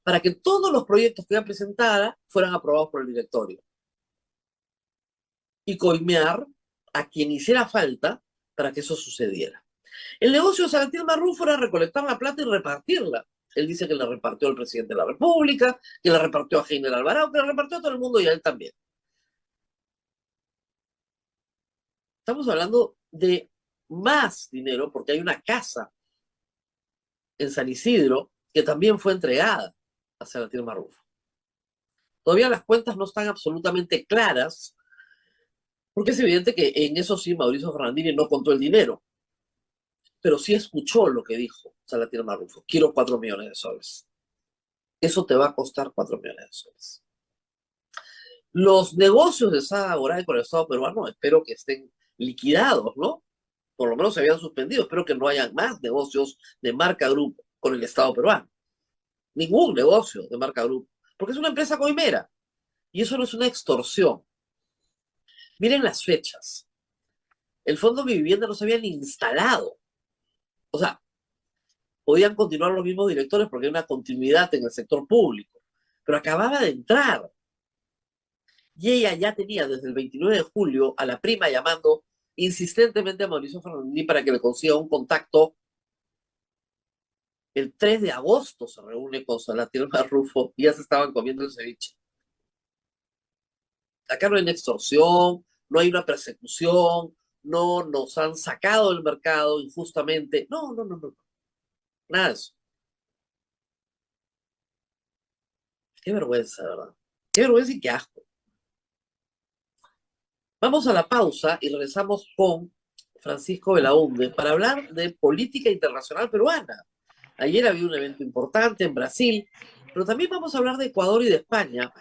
para que todos los proyectos que ella presentara fueran aprobados por el directorio. Y coimear a quien hiciera falta para que eso sucediera. El negocio de Salatiel Marrufo era recolectar la plata y repartirla. Él dice que la repartió al presidente de la República, que la repartió a Heiner Alvarado, que la repartió a todo el mundo y a él también. Estamos hablando de más dinero porque hay una casa en San Isidro que también fue entregada a Salatiel Marrufo. Todavía las cuentas no están absolutamente claras porque es evidente que en eso sí Mauricio Ferrandini no contó el dinero, pero sí escuchó lo que dijo Salatiel Marrufo. Quiero 4 millones de soles. Eso te va a costar 4 millones de soles. Los negocios de Sada Goray con el Estado peruano espero que estén liquidados, ¿no? Por lo menos se habían suspendido. Espero que no haya más negocios de Marca Group con el Estado peruano. Ningún negocio de Marca Group. Porque es una empresa coimera. Y eso no es una extorsión. Miren las fechas. El Fondo Mi Vivienda no se había ni instalado. O sea, podían continuar los mismos directores porque hay una continuidad en el sector público. Pero acababa de entrar. Y ella ya tenía desde el 29 de julio a la prima llamando insistentemente a Mauricio Ferrandini para que le consiga un contacto. El 3 de agosto se reúne con Salatiel Marrufo y ya se estaban comiendo el ceviche. Acá no hay una extorsión, no hay una persecución, no nos han sacado del mercado injustamente. No. Nada de eso. Qué vergüenza, ¿verdad? Qué vergüenza y qué asco. Vamos a la pausa y regresamos con Francisco Belaúnde para hablar de política internacional peruana. Ayer había un evento importante en Brasil, pero también vamos a hablar de Ecuador y de España,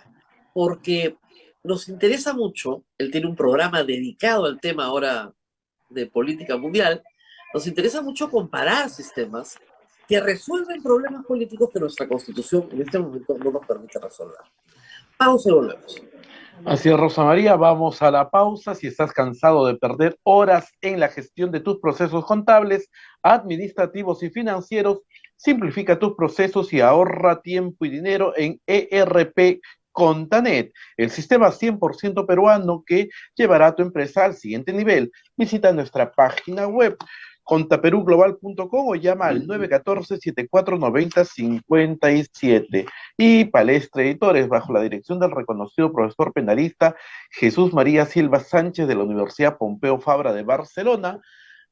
porque nos interesa mucho, él tiene un programa dedicado al tema ahora de política mundial, nos interesa mucho comparar sistemas que resuelven problemas políticos que nuestra Constitución en este momento no nos permite resolver. Pausa y volvemos. Así es, Rosa María, vamos a la pausa. Si estás cansado de perder horas en la gestión de tus procesos contables, administrativos y financieros, simplifica tus procesos y ahorra tiempo y dinero en ERP Contanet, el sistema 100% peruano que llevará a tu empresa al siguiente nivel. Visita nuestra página web contaperuglobal.com o llama al 914-7490-57. Y Palestra Editores, bajo la dirección del reconocido profesor penalista Jesús María Silva Sánchez de la Universidad Pompeu Fabra de Barcelona,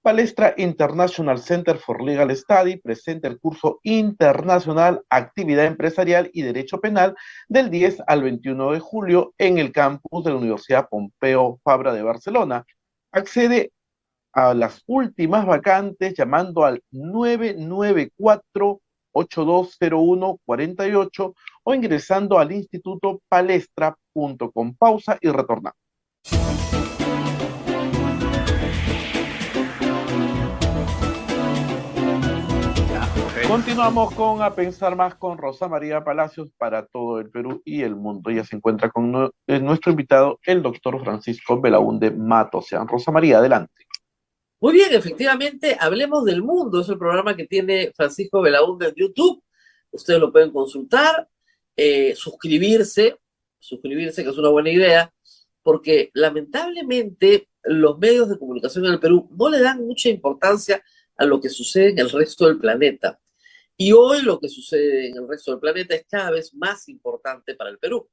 Palestra International Center for Legal Study presenta el curso internacional Actividad Empresarial y Derecho Penal del 10 al 21 de julio en el campus de la Universidad Pompeu Fabra de Barcelona. Accede a las últimas vacantes llamando al 994-8201-48 o ingresando al instituto palestra.com. Pausa y retornamos. Continuamos con A Pensar Más con Rosa María Palacios para todo el Perú y el mundo. Ella se encuentra con nuestro invitado, el doctor Francisco Belaúnde Matosian. Rosa María, adelante. Muy bien, efectivamente, Hablemos del Mundo es el programa que tiene Francisco Belaúnde en YouTube. Ustedes lo pueden consultar, suscribirse, que es una buena idea, porque lamentablemente los medios de comunicación en el Perú no le dan mucha importancia a lo que sucede en el resto del planeta. Y hoy lo que sucede en el resto del planeta es cada vez más importante para el Perú.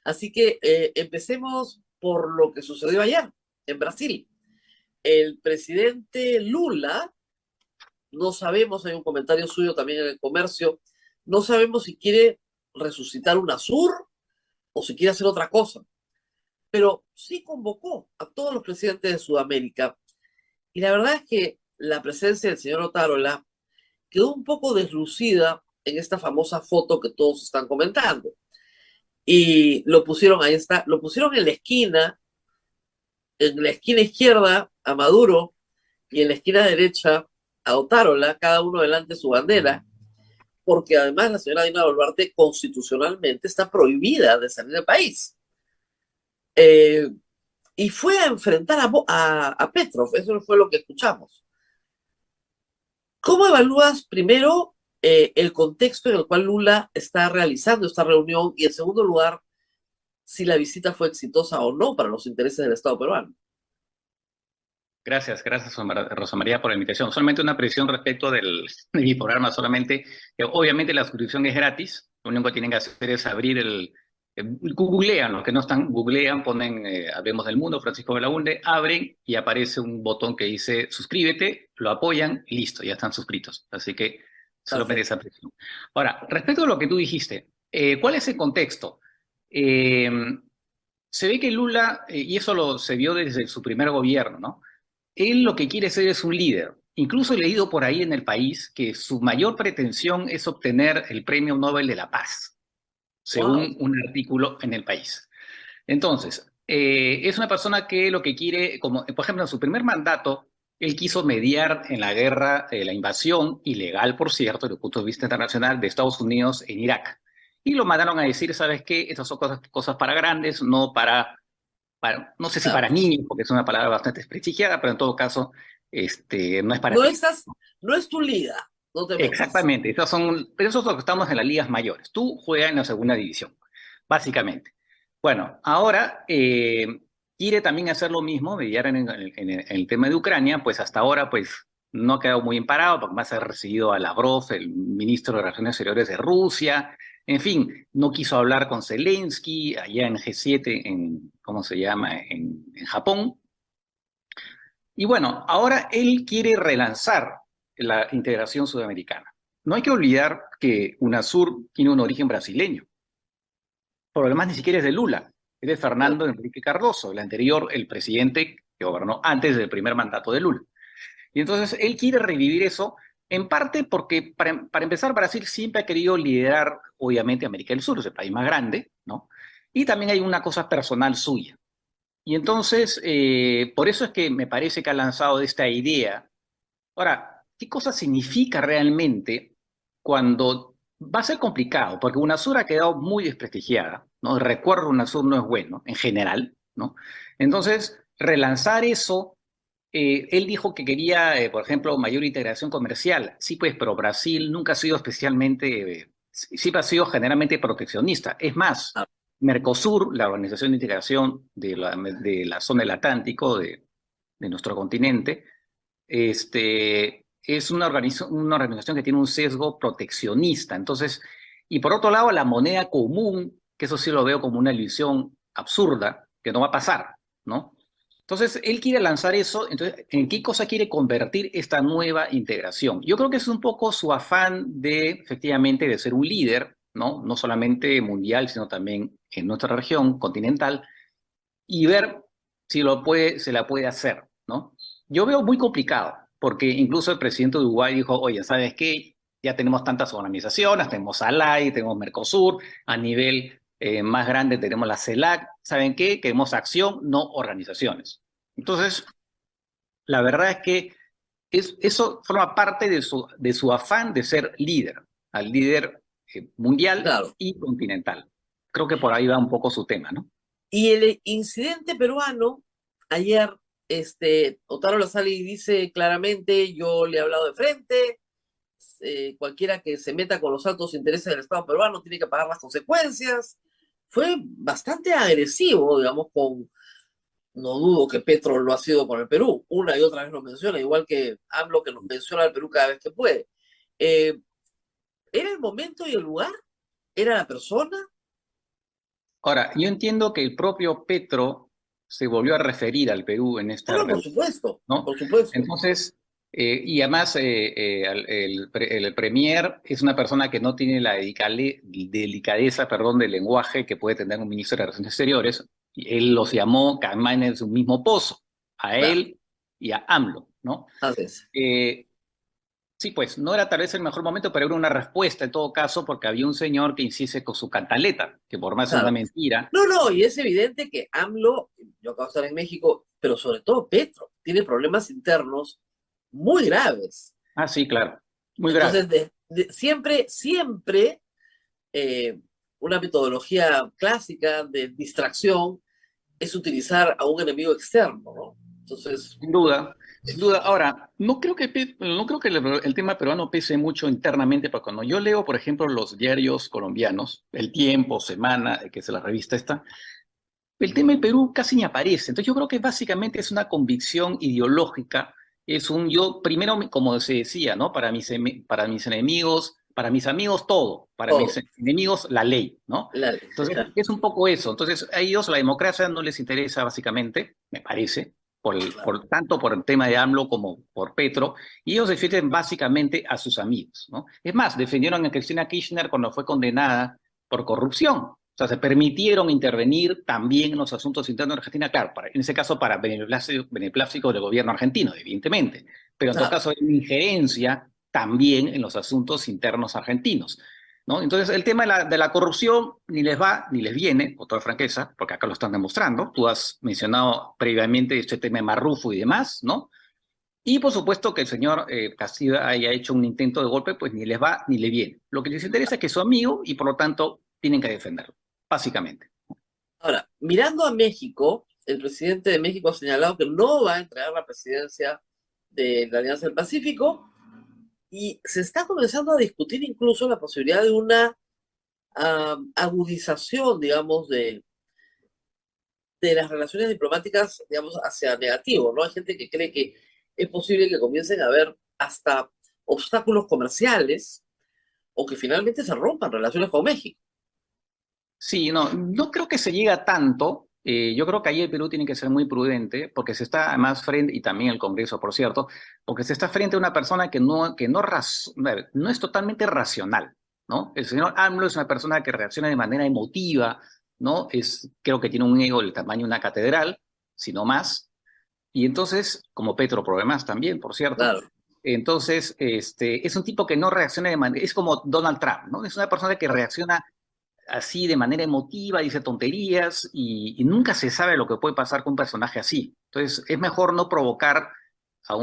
Así que empecemos por lo que sucedió ayer en Brasil. El presidente Lula, no sabemos, hay un comentario suyo también en El Comercio, no sabemos si quiere resucitar UNASUR o si quiere hacer otra cosa, pero sí convocó a todos los presidentes de Sudamérica. Y la verdad es que la presencia del señor Otárola quedó un poco deslucida en esta famosa foto que todos están comentando. Y lo pusieron, ahí está, lo pusieron en la esquina izquierda a Maduro y en la esquina derecha a Otárola, cada uno delante de su bandera, porque además la señora Dina Boluarte constitucionalmente está prohibida de salir del país. Y fue a enfrentar a Petrov, eso fue lo que escuchamos. ¿Cómo evalúas primero el contexto en el cual Lula está realizando esta reunión y en segundo lugar, si la visita fue exitosa o no para los intereses del Estado peruano? Gracias, Rosa María, por la invitación. Solamente una precisión respecto de mi programa, solamente que obviamente la suscripción es gratis, lo único que tienen que hacer es abrir googlean, los que no están, googlean, ponen Hablemos del Mundo, Francisco Belaúnde, abren y aparece un botón que dice suscríbete, lo apoyan y listo, ya están suscritos. Así que solamente esa precisión. Ahora, respecto a lo que tú dijiste, ¿cuál es el contexto? Se ve que Lula, y eso se vio desde su primer gobierno, ¿no? Él lo que quiere ser es un líder. Incluso he leído por ahí en el país que su mayor pretensión es obtener el Premio Nobel de la Paz, según un artículo en el país. Entonces, es una persona que lo que quiere, como por ejemplo en su primer mandato, él quiso mediar en la guerra, la invasión ilegal, por cierto, desde el punto de vista internacional, de Estados Unidos en Irak. Y lo mandaron a decir, ¿sabes qué? Estas son cosas para grandes, no no sé si para niños, porque es una palabra bastante desprestigiada, pero en todo caso, no es para no ti. No es tu liga, no te metas. Exactamente, pero eso es lo que estamos en las ligas mayores. Tú juegas en la segunda división, básicamente. Bueno, ahora quiere también hacer lo mismo, mediar en el tema de Ucrania, pues hasta ahora pues no ha quedado muy bien parado, porque más ha recibido a Lavrov, el ministro de Relaciones Exteriores de Rusia. En fin, no quiso hablar con Zelensky allá en G7, ¿cómo se llama?, en Japón. Y bueno, ahora él quiere relanzar la integración sudamericana. No hay que olvidar que UNASUR tiene un origen brasileño. Por lo demás, ni siquiera es de Lula, es de Fernando Enrique Cardoso, el presidente que gobernó antes del primer mandato de Lula. Y entonces él quiere revivir eso, en parte porque, para empezar, Brasil siempre ha querido liderar, obviamente, América del Sur, es el país más grande, ¿no? Y también hay una cosa personal suya. Y entonces, por eso es que me parece que ha lanzado esta idea. Ahora, ¿qué cosa significa realmente cuando va a ser complicado? Porque UNASUR ha quedado muy desprestigiada, ¿no? El recuerdo de UNASUR no es bueno, en general, ¿no? Entonces, relanzar eso, él dijo que quería, por ejemplo, mayor integración comercial. Sí, pues, pero Brasil nunca ha sido especialmente, siempre ha sido generalmente proteccionista. Es más, Ah, Mercosur, la Organización de Integración de la Zona del Atlántico, de nuestro continente, es una organización que tiene un sesgo proteccionista. Entonces, y por otro lado, la moneda común, que eso sí lo veo como una ilusión absurda, que no va a pasar, ¿no? Entonces, él quiere lanzar eso. Entonces, ¿en qué cosa quiere convertir esta nueva integración? Yo creo que es un poco su afán de, efectivamente, de ser un líder, ¿no? No solamente mundial, sino también en nuestra región continental, y ver si se la puede hacer, ¿no? Yo veo muy complicado, porque incluso el presidente de Uruguay dijo, oye, ¿sabes qué? Ya tenemos tantas organizaciones, tenemos ALAI, tenemos Mercosur, a nivel más grande tenemos la CELAC, ¿saben qué? Queremos acción, no organizaciones. Entonces, la verdad es que eso forma parte de su afán de ser líder, al líder mundial claro. y continental. Creo que por ahí va un poco su tema, ¿no? Y el incidente peruano, ayer, Otaro Lazali dice claramente, yo le he hablado de frente, cualquiera que se meta con los altos intereses del Estado peruano tiene que pagar las consecuencias. Fue bastante agresivo, digamos, no dudo que Petro lo ha sido con el Perú, una y otra vez lo menciona, igual que AMLO que nos menciona al Perú cada vez que puede. Eh, ¿Era el momento y el lugar? ¿Era la persona? Ahora, yo entiendo que el propio Petro se volvió a referir al Perú en esta No, por reunión, supuesto, ¿no? por supuesto. Entonces, y además el Premier es una persona que no tiene la delicadeza, perdón, del lenguaje que puede tener un ministro de Relaciones Exteriores. Y él los llamó caimanes de un mismo pozo, a Claro, él y a AMLO, ¿no? así es. Eh, Sí, pues no era tal vez el mejor momento, pero era una respuesta en todo caso, porque había un señor que insiste con su cantaleta, que por más es una Claro. mentira. No, no, y es evidente que AMLO, yo acabo de estar en México, pero sobre todo Petro, tiene problemas internos muy graves. Ah, sí, claro, muy grave. Entonces, siempre, eh, una metodología clásica de distracción es utilizar a un enemigo externo, ¿no? Entonces, Sin duda, sin duda. Ahora, no creo que el tema peruano pese mucho internamente, porque cuando yo leo, por ejemplo, los diarios colombianos, El Tiempo, Semana, que es la revista esta, el tema del Perú casi ni aparece. Entonces yo creo que básicamente es una convicción ideológica, yo primero, como se decía, ¿no? Para mis enemigos, para mis amigos todo, para mis todo, enemigos la ley, ¿no? la, Entonces es un poco eso. Entonces a ellos la democracia no les interesa básicamente, me parece, tanto por el tema de AMLO como por Petro, y ellos defienden básicamente a sus amigos, ¿no? Es más, defendieron a Cristina Kirchner cuando fue condenada por corrupción. O sea, se permitieron intervenir también en los asuntos internos de Argentina, claro, en ese caso para beneplácito del gobierno argentino, evidentemente, pero en todo claro, caso hay una injerencia también en los asuntos internos argentinos, ¿no? Entonces, el tema de la corrupción ni les va ni les viene, con toda franqueza, porque acá lo están demostrando. Tú has mencionado previamente este tema de Marrufo y demás, ¿no? Y por supuesto que el señor Castillo haya hecho un intento de golpe, pues ni les va ni le viene. Lo que les interesa es que es su amigo y por lo tanto tienen que defenderlo, básicamente. Ahora, mirando a México, el presidente de México ha señalado que no va a entregar la presidencia de la Alianza del Pacífico y se está comenzando a discutir incluso la posibilidad de una agudización, digamos, de las relaciones diplomáticas, digamos, hacia negativo, ¿no? Hay gente que cree que es posible que comiencen a haber hasta obstáculos comerciales o que finalmente se rompan relaciones con México. Sí, no creo que se llegue a tanto. Yo creo que ahí el Perú tiene que ser muy prudente, porque se está más frente, y también el Congreso, por cierto, porque se está frente a una persona que no es totalmente racional, ¿no? El señor AMLO es una persona que reacciona de manera emotiva, ¿no? Creo que tiene un ego del tamaño de una catedral, si no más, y entonces, como Petro, problemas también, por cierto. Claro, Entonces, es un tipo que no reacciona de manera, es como Donald Trump, ¿no? Es una persona que reacciona así de manera emotiva, dice tonterías y nunca se sabe lo que puede pasar con un personaje así. Entonces, es mejor no provocar a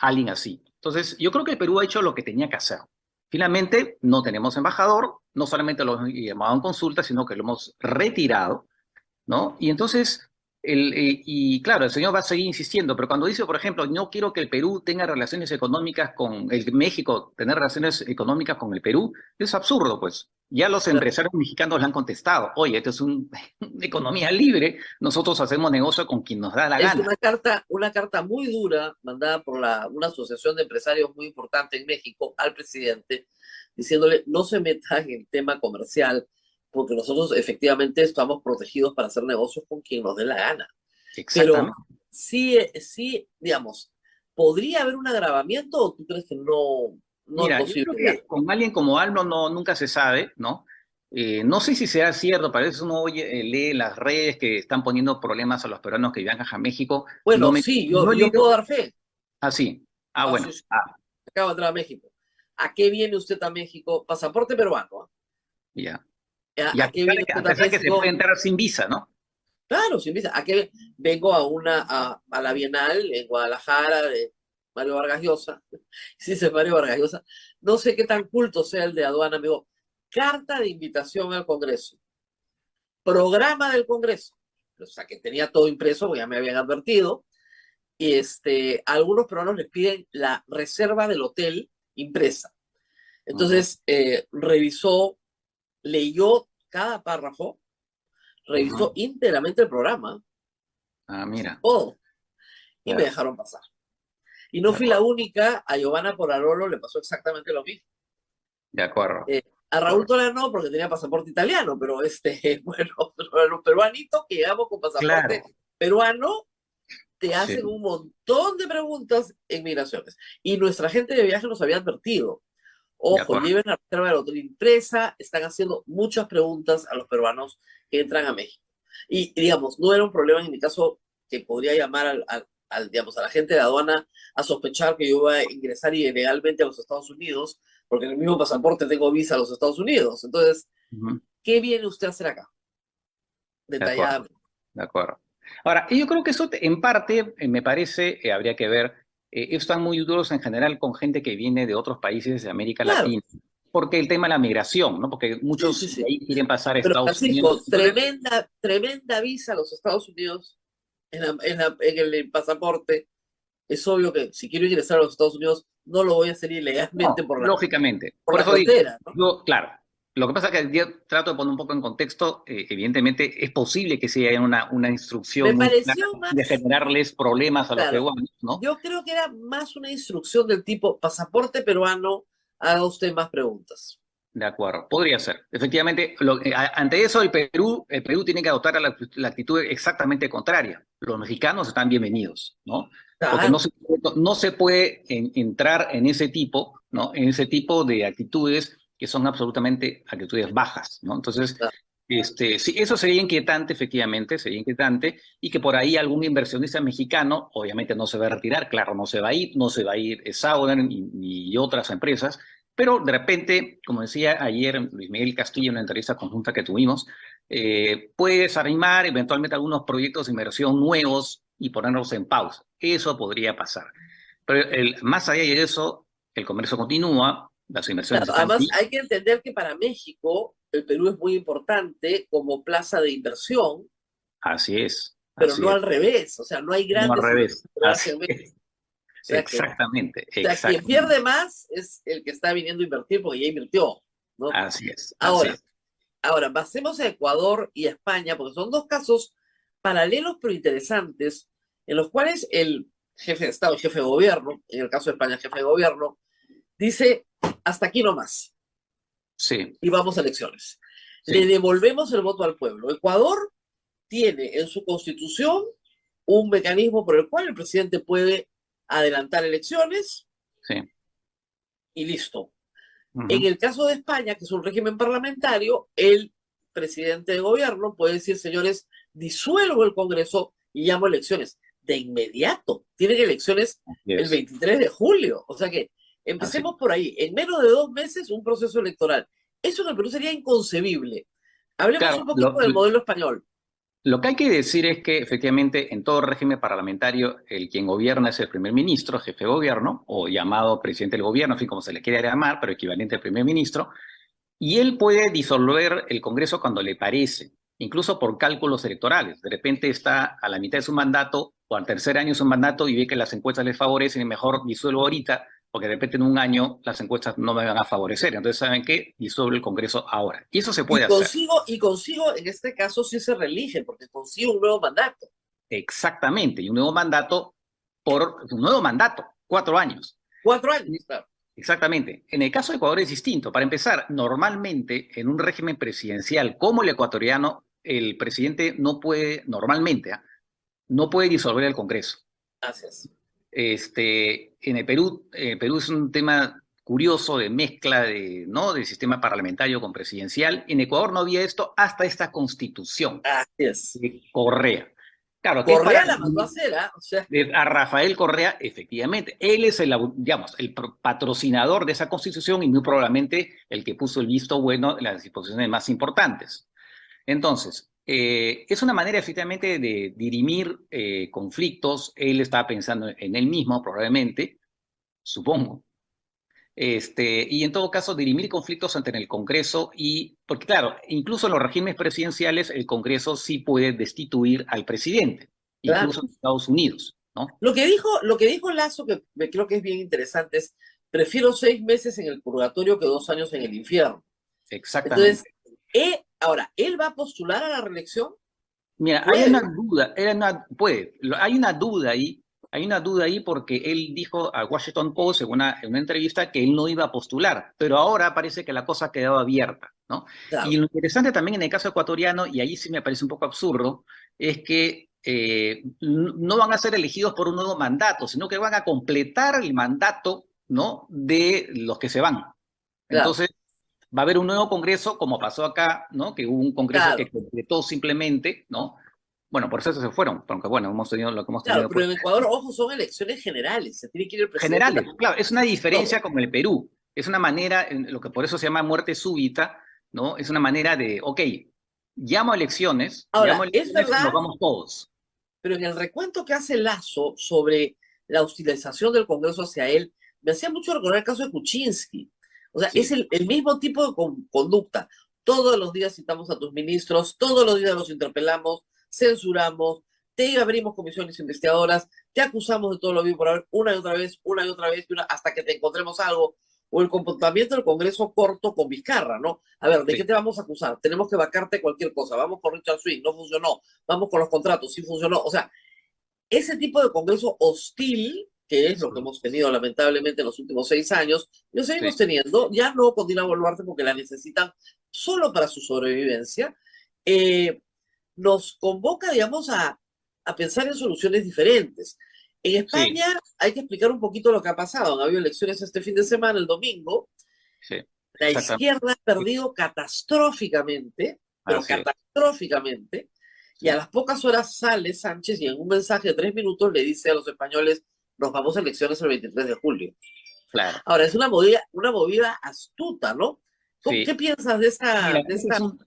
alguien así. Entonces, yo creo que el Perú ha hecho lo que tenía que hacer. Finalmente, no tenemos embajador, no solamente lo hemos llamado en consulta, sino que lo hemos retirado, ¿no? Y entonces, y claro, el señor va a seguir insistiendo, pero cuando dice, por ejemplo, no quiero que el Perú tenga relaciones económicas con México, tener relaciones económicas con el Perú, es absurdo, pues. Ya los empresarios mexicanos le han contestado, oye, esto es una economía libre, nosotros hacemos negocio con quien nos da la Es gana. una carta muy dura mandada por una asociación de empresarios muy importante en México al presidente, diciéndole no se meta en el tema comercial, porque nosotros efectivamente estamos protegidos para hacer negocios con quien nos dé la gana. Pero Exactamente. sí, digamos, ¿podría haber un agravamiento o tú crees que no es Mira, yo creo posible ya? que con alguien como Alno nunca se sabe, ¿no? No sé si será cierto, para eso uno lee las redes que están poniendo problemas a los peruanos que viajan a México. Bueno, sí, No he yo puedo leído. dar fe. Ah, sí. Ah, Ah, bueno. sí, sí. Acaba de entrar a México. ¿A qué viene usted a México? Pasaporte peruano. Ya. ¿Ah? Y ¿A qué viene a usted a pesar que se México? puede entrar sin visa, ¿no? Claro, sin visa. ¿A qué vengo a la Bienal en Guadalajara de Mario Vargas Llosa? Sí, es Mario Vargas Llosa. No sé qué tan culto sea el de aduana, amigo. Carta de invitación al Congreso. Programa del Congreso. O sea, que tenía todo impreso, porque ya me habían advertido. Y algunos peruanos les piden la reserva del hotel impresa. Ujú, Entonces, revisó, leyó cada párrafo, revisó ujú. íntegramente el programa, Ah, mira. todo, y me Ya, dejaron pasar. Y no de fui la acuerdo. A Giovanna Porarolo le pasó exactamente lo mismo. De acuerdo. A De Raúl acuerdo. Toledo no, porque tenía pasaporte italiano, pero bueno, los peruanitos que llegamos con pasaporte Claro. peruano te Sí. hacen un montón de preguntas en migraciones. Y nuestra gente de viaje nos había advertido. De Ojo, acuerdo. lleven la reserva del hotel impresa, están haciendo muchas preguntas a los peruanos que entran a México. Y digamos, no era un problema en mi caso que podría llamar digamos, a la gente de aduana a sospechar que yo iba a ingresar ilegalmente a los Estados Unidos, porque en el mismo pasaporte tengo visa a los Estados Unidos. Entonces, Ujú, ¿qué viene usted a hacer acá? de acuerdo. Detalladamente. De acuerdo. Ahora, y yo creo que eso en parte, me parece, habría que ver, están muy duros en general con gente que viene de otros países de América Claro, Latina, porque el tema de la migración, ¿no? Porque sí, sí, muchos de sí. ahí quieren pasar a Pero Estados Unidos. Francisco, Entonces, tremenda visa a los Estados Unidos en el pasaporte. Es obvio que si quiero ingresar a los Estados Unidos, no lo voy a hacer ilegalmente no, lógicamente. por Por la eso digo, frontera, ¿no? yo, claro, lo que pasa es que yo trato de poner un poco en contexto, evidentemente es posible que sí haya una Me instrucción muy clara pareció de más, generarles problemas a los claro, peruanos, ¿no? yo creo que era más una instrucción del tipo pasaporte peruano, haga usted más preguntas. De acuerdo, podría ser. Efectivamente, ante eso el Perú tiene que adoptar la actitud exactamente contraria. Los mexicanos están bienvenidos, ¿no? Porque Claro, no se puede entrar en ese tipo, ¿no? En ese tipo de actitudes que son absolutamente actitudes bajas, ¿no? Entonces, claro. sí, eso sería inquietante, efectivamente, sería inquietante, y que por ahí algún inversionista mexicano, obviamente no se va a retirar, claro, no se va a ir Southern ni otras empresas, pero de repente, como decía ayer Luis Miguel Castillo en una entrevista conjunta que tuvimos, puede desanimar eventualmente algunos proyectos de inversión nuevos y ponerlos en pausa. Eso podría pasar. Pero más allá de eso, el comercio continúa, las inversiones Claro, están además, ahí. hay que entender que para México el Perú es muy importante como plaza de inversión, Así es, pero así no es. al revés. O sea, no hay No al grandes revés. inversiones privadas Así en México. es. O sea, Exactamente, quien exactamente. pierde más es el que está viniendo a invertir porque ya invirtió, ¿no? Así es, así Ahora, es. ahora, pasemos a Ecuador y a España, porque son dos casos paralelos pero interesantes, en los cuales el jefe de Estado, el jefe de gobierno, en el caso de España, el jefe de gobierno, dice, hasta aquí nomás, Sí, y vamos a elecciones. Le sí, devolvemos el voto al pueblo. Ecuador tiene en su constitución un mecanismo por el cual el presidente puede adelantar elecciones sí. y listo. En Ujú. el caso de España, que es un régimen parlamentario, el presidente de gobierno puede decir, señores, disuelvo el Congreso y llamo elecciones. De inmediato, tienen elecciones Así el es, 23 de julio. O sea que así empecemos por ahí. En menos de 2 meses, un proceso electoral. Eso en el Perú sería inconcebible. Hablemos Claro, un poquito del modelo español. lo que hay que decir es que efectivamente en todo régimen parlamentario el quien gobierna es el primer ministro, jefe de gobierno, o llamado presidente del gobierno, en fin, como se le quiera llamar, pero equivalente al primer ministro, y él puede disolver el Congreso cuando le parece, incluso por cálculos electorales. De repente está a la mitad de su mandato o al tercer año de su mandato y ve que las encuestas le favorecen y mejor disuelvo ahorita, porque de repente en un año las encuestas no me van a favorecer. Entonces, ¿saben qué? Disuelve el Congreso ahora. Y eso se puede hacer. Y consigo, en este caso, sí se reelige, porque consigo un nuevo mandato. Exactamente, y un nuevo mandato 4 años. 4 años, claro. Exactamente. En el caso de Ecuador es distinto. Para empezar, normalmente en un régimen presidencial como el ecuatoriano, el presidente no puede, normalmente, no puede disolver el Congreso. Gracias. En el Perú es un tema curioso de mezcla de sistema parlamentario con presidencial. En Ecuador no había esto hasta esta constitución Gracias. de Correa. Claro, Correa la mandó a hacer, ¿ah? O sea, a Rafael Correa, efectivamente. Él es el patrocinador de esa constitución y muy probablemente el que puso el visto bueno en las disposiciones más importantes. Entonces, es una manera efectivamente de dirimir conflictos. Él estaba pensando en él mismo, probablemente, supongo. Y en todo caso, dirimir conflictos ante el Congreso porque claro, incluso en los regímenes presidenciales, el Congreso sí puede destituir al presidente, claro. incluso en Estados Unidos, ¿no? Lo que dijo Lazo, que me creo que es bien interesante, es: prefiero 6 meses en el purgatorio que 2 años en el infierno. Exactamente. Entonces, ahora, ¿él va a postular a la reelección? Mira, hay una duda, hay una duda ahí porque él dijo a Washington Post en una entrevista que él no iba a postular, pero ahora parece que la cosa ha quedado abierta, ¿no? Claro. Y lo interesante también en el caso ecuatoriano, y ahí sí me parece un poco absurdo, es que no van a ser elegidos por un nuevo mandato, sino que van a completar el mandato, ¿no?, de los que se van. Claro. Entonces, va a haber un nuevo Congreso, como pasó acá, ¿no? Que hubo un Congreso que completó simplemente, ¿no? Bueno, por eso se fueron, porque bueno, hemos tenido lo que hemos tenido. Claro, pero en Ecuador, ojo, son elecciones generales, se tiene que ir el presidente. Generales, claro, es una diferencia como el Perú, es una manera, lo que por eso se llama muerte súbita, ¿no? Es una manera de, ok, llamo a elecciones, ahora, es verdad, nos vamos todos. Pero en el recuento que hace Lazo sobre la hostilización del Congreso hacia él, me hacía mucho recordar el caso de Kuczynski. O sea, sí, es el mismo tipo de conducta. Todos los días citamos a tus ministros, todos los días los interpelamos, censuramos, te abrimos comisiones investigadoras, te acusamos de todo lo vivo por haber una y otra vez, hasta que te encontremos algo. O el comportamiento del Congreso corto con Vizcarra, ¿no? A ver, ¿de qué te vamos a acusar? Tenemos que vacarte cualquier cosa. Vamos con Richard Swing, no funcionó. Vamos con los contratos, sí funcionó. O sea, ese tipo de Congreso hostil, que es lo que hemos tenido lamentablemente en los últimos 6 años, lo seguimos teniendo, ya no con Dina Boluarte porque la necesitan solo para su sobrevivencia, nos convoca, digamos, a pensar en soluciones diferentes. En España hay que explicar un poquito lo que ha pasado. Han habido elecciones este fin de semana, el domingo. La izquierda ha perdido catastróficamente, y a las pocas horas sale Sánchez y en un mensaje de 3 minutos le dice a los españoles: nos vamos a elecciones el 23 de julio. Claro. Ahora, es una movida astuta, ¿no? ¿Qué piensas de esa? Mira,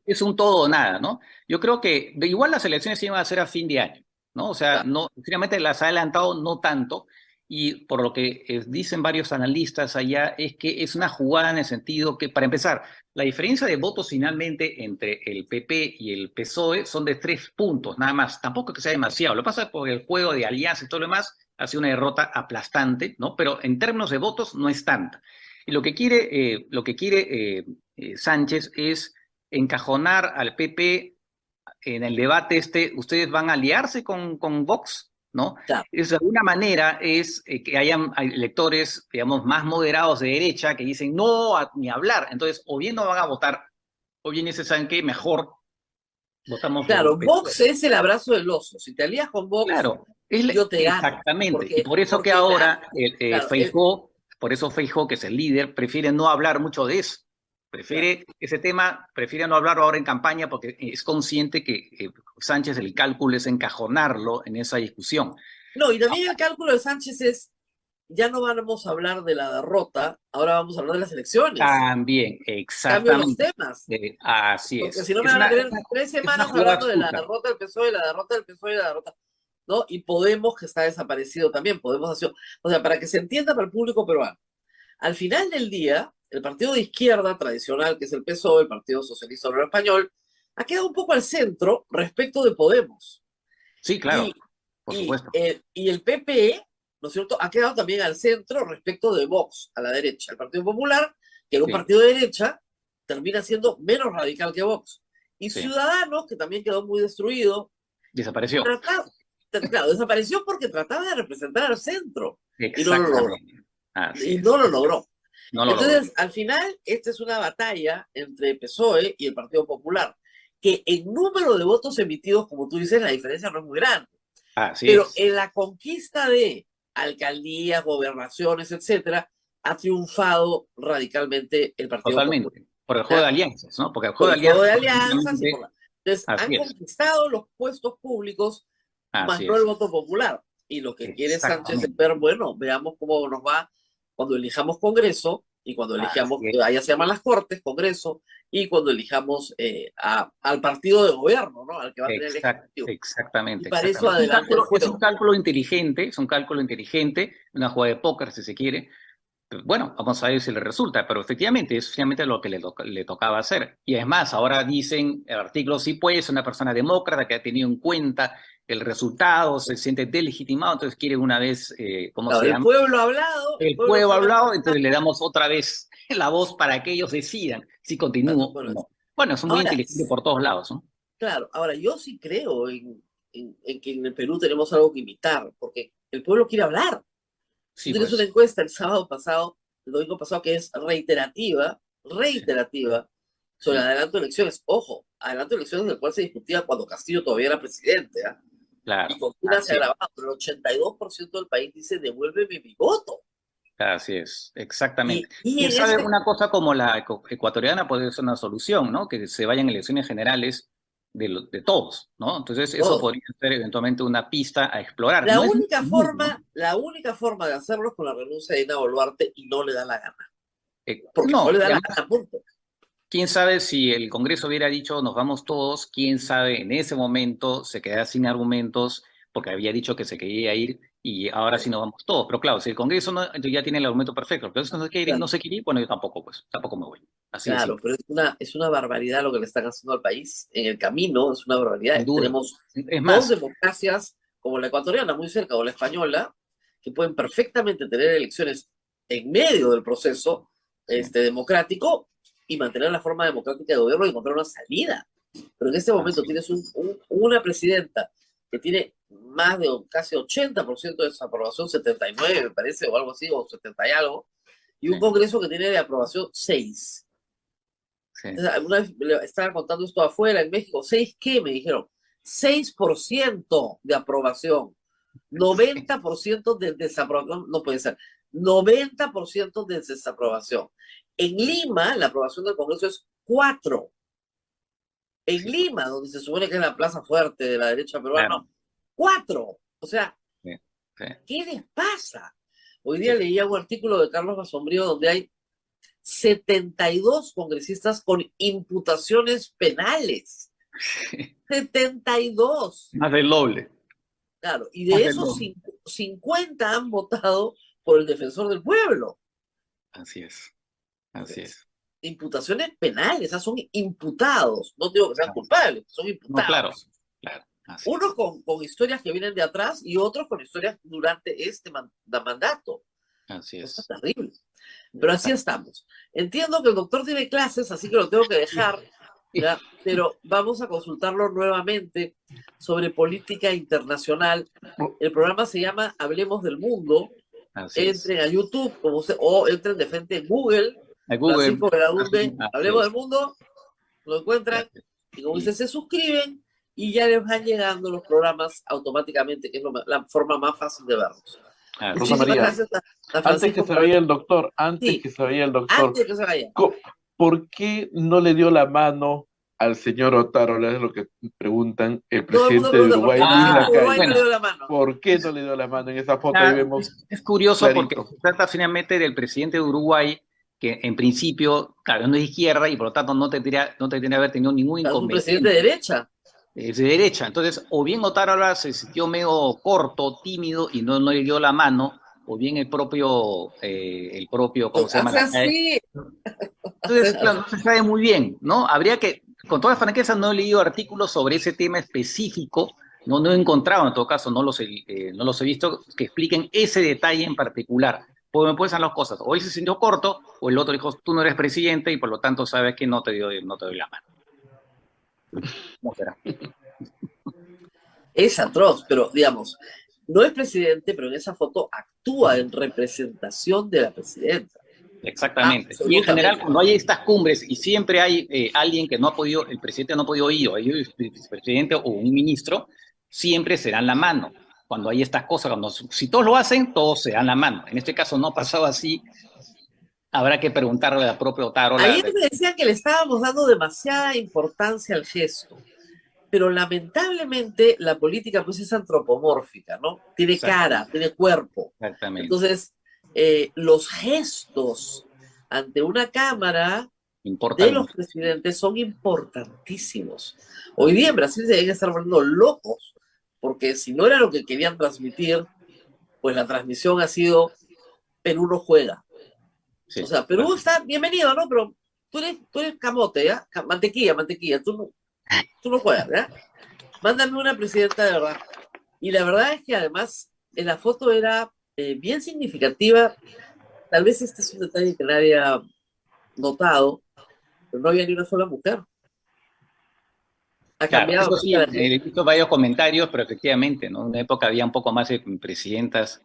es un todo o nada, ¿no? Yo creo que igual las elecciones se iban a hacer a fin de año, ¿no? O sea, no, finalmente las ha adelantado no tanto, y por lo que dicen varios analistas allá, es que es una jugada en el sentido que, para empezar, la diferencia de votos finalmente entre el PP y el PSOE son de 3 puntos, nada más. Tampoco es que sea demasiado. Lo que pasa es por el juego de alianza y todo lo demás, ha sido una derrota aplastante, ¿no? Pero en términos de votos no es tanta. Y lo que quiere Sánchez es encajonar al PP en el debate ustedes van a aliarse con Vox, ¿no? Claro. De alguna manera es que hayan electores, digamos, más moderados de derecha que dicen no ni hablar. Entonces, o bien no van a votar, o bien saben que mejor votamos. Claro, Vox es el abrazo del oso. Si te alías con Vox, claro, yo te gano. Exactamente. Y por eso que ahora Feijóo, por eso Feijóo, que es el líder, prefiere no hablar mucho de eso. Prefiere no hablarlo ahora en campaña porque es consciente que Sánchez, el cálculo es encajonarlo en esa discusión. No, y también el cálculo de Sánchez es: ya no vamos a hablar de la derrota, ahora vamos a hablar de las elecciones. También, Cambio los exactamente. temas. Así Porque es. si no me Es van a una, tener es una, 3 semanas jugada hablando de la astuta. derrota del PSOE, la derrota del PSOE y la derrota, ¿no? Y Podemos, que está desaparecido también, Podemos hacer, o sea, para que se entienda para el público peruano, al final del día, el partido de izquierda tradicional, que es el PSOE, el Partido Socialista Obrero Español, ha quedado un poco al centro respecto de Podemos. Sí, claro, Y, por supuesto. y el PPE, ¿no es cierto?, ha quedado también al centro respecto de Vox, a la derecha. El Partido Popular, que era un Sí, partido de derecha, termina siendo menos radical que Vox. Y sí. Ciudadanos, que también quedó muy destruido, Desapareció. claro, desapareció porque trataba de representar al centro y no lo logró. Exactamente. Así Y es. no lo logró. No lo logró. Entonces, al final, esta es una batalla entre el PSOE y el Partido Popular, que en número de votos emitidos, como tú dices, la diferencia no es muy grande. Así Pero es. en la conquista de alcaldías, gobernaciones, etcétera, ha triunfado radicalmente el Partido Popular. Totalmente. Por el juego de alianzas, ¿no? Porque el Por juego el de juego de alianzas, alianzas y por la... Entonces, han así es. conquistado los puestos públicos, más Así no el es. voto popular. Y lo que quiere Sánchez es Exactamente. ver, bueno, veamos cómo nos va cuando elijamos Congreso y cuando elijamos, Así es. allá se llaman las Cortes, Congreso, y cuando elijamos al partido de gobierno, ¿no? Al que va a tener el Ejecutivo. Exactamente. Y para eso Exactamente. adelante el Es un juego. cálculo inteligente, es un cálculo inteligente, una jugada de póker, si se quiere. Bueno, vamos a ver si le resulta, pero efectivamente es finalmente lo que le tocaba hacer. Y es más, ahora dicen el artículo, sí, pues, una persona demócrata que ha tenido en cuenta el resultado, se siente delegitimado, entonces quiere una vez, ¿cómo Claro, se el llama? pueblo ha hablado, el El pueblo pueblo ha se ha hablado, entonces le manifestado. damos otra vez la voz para que ellos decidan si continúo o Bueno, no. Bueno, es muy ahora, inteligente por todos lados, ¿no? claro, ahora yo sí creo en que en el Perú tenemos algo que imitar, porque el pueblo quiere hablar. Tú Sí, tienes una pues. encuesta el sábado pasado, el domingo pasado, que es reiterativa, Sí, sobre el sí, adelanto de elecciones. Ojo, adelanto de elecciones del cual se discutía cuando Castillo todavía era presidente, ¿ah? Y claro, con Lula se ha así es. grabado, pero el 82% del país dice, devuélveme mi voto. Así es, exactamente. Y Quién en sabe, este, una cosa como la ecuatoriana puede ser una solución, ¿no? Que se vayan elecciones generales de todos, ¿no? Entonces eso todo. podría ser eventualmente una pista a explorar. La No es única lo mismo, forma, la única forma de hacerlo es con la renuncia de Dina Boluarte y no le da la gana. Porque no no, le y da la además, gana, punto. quién sabe si el Congreso hubiera dicho nos vamos todos, quién sabe en ese momento se queda sin argumentos porque había dicho que se quería ir y ahora sí nos vamos todos. Pero claro, si el Congreso no, entonces ya tiene el argumento perfecto. Pero eso no se quiere, Claro, no se quiere ir, bueno, yo tampoco, pues, tampoco me voy. Así de claro, simple. pero es una barbaridad lo que le están haciendo al país. En el camino es una barbaridad. Sin duda. Tenemos Es dos más, democracias, como la ecuatoriana, muy cerca, o la española, que pueden perfectamente tener elecciones en medio del proceso sí, democrático y mantener la forma democrática de gobierno y encontrar una salida. Pero en este momento así tienes una presidenta que tiene más de casi 80% de desaprobación, 79 me parece, o algo así, o 70 y algo, y un sí, Congreso que tiene de aprobación 6. sí. Una vez estaba contando esto afuera, en México, ¿6 qué? Me dijeron, 6% de aprobación, 90% de desaprobación, no puede ser, 90% de desaprobación. En Lima, la aprobación del Congreso es 4. En Sí, pues, Lima, donde se supone que es la plaza fuerte de la derecha peruana, claro, 4. O sea, sí, sí, ¿qué les pasa? Hoy día sí. leía un artículo de Carlos Basombrío donde hay 72 congresistas con imputaciones penales. 72. Más del doble, Claro, y más de del esos doble. 50 han votado por el defensor del pueblo. Así es, así es. Imputaciones penales, o sea, son imputados. No digo que sean culpables, son No, claro, imputados. claro, así es. Unos con historias que vienen de atrás y otros con historias durante este mandato. Así Cosa es. terrible. Pero así estamos. Entiendo que el doctor tiene clases, así que lo tengo que dejar, ¿ya? Pero vamos a consultarlo nuevamente sobre política internacional. El programa se llama Hablemos del Mundo. Así es. Entren a YouTube como usted, o entren de frente en Google, A Google, Francisco Beladumbe, así Hablemos del es. Mundo, lo encuentran, y como Y dice, se suscriben y ya les van llegando los programas automáticamente, que es la forma más fácil de verlos. así Rosa es. Muchísimas María, gracias a antes que Francisco se por vaya el doctor, sí, ¿por antes de que se vaya. ¿por qué no le dio la mano al señor Otárola, es lo que preguntan el Todo el mundo presidente de pregunta por qué Uruguay, el Luis presidente de Uruguay no Lacalle. le dio la mano. ¿Por qué no le dio la mano? En esa foto ahí Ah, vemos es curioso porque clarito. se trata finalmente del presidente de Uruguay, que en principio, claro, no es de izquierda y por lo tanto no tendría que haber tenido ningún Es un presidente de inconveniente. derecha. Es de derecha. Entonces, o bien Otárola se sintió medio corto, tímido y no le dio la mano, o bien el propio, ¿cómo se llama? Hace así. Hace Entonces, claro, así. no se sabe muy bien, ¿no? Habría que, con toda franqueza, no he leído artículos sobre ese tema específico, no he encontrado, en todo caso, no los he visto, que expliquen ese detalle en particular. Porque me pueden ser las cosas, o él se sintió corto, o el otro dijo, tú no eres presidente y por lo tanto sabes que no te doy la mano. ¿Cómo será? Es atroz, pero digamos, no es presidente, pero en esa foto actúa en representación de la presidenta. Exactamente. Y en general, Absolutamente. cuando hay estas cumbres y siempre hay alguien que no ha podido, el presidente no ha podido ir, o hay un vicepresidente o un ministro, siempre se dan la mano. Cuando hay estas cosas, si todos lo hacen, todos se dan la mano. En este caso no ha pasado así. Habrá que preguntarle a la propia Otárola. Ayer me decían que le estábamos dando demasiada importancia al gesto, pero lamentablemente la política pues es antropomórfica, ¿no? Tiene cara, tiene cuerpo. Exactamente. Entonces, los gestos ante una cámara de Importan los mucho. presidentes son importantísimos. Hoy día en Brasil se deben estar volviendo locos, porque si no era lo que querían transmitir, pues la transmisión ha sido Perú no juega. O Sí, sea, Perú está bienvenido, ¿no? Pero tú eres camote, ¿ya? Mantequilla, tú no juegas, ¿ya? Mándame una presidenta de verdad. Y la verdad es que además en la foto era bien significativa. Tal vez este es un detalle que nadie ha notado, pero no había ni una sola mujer. Ha claro, cambiado eso ahorita sí, la he gente. visto varios comentarios, pero efectivamente, ¿no? En una época había un poco más de presidentas,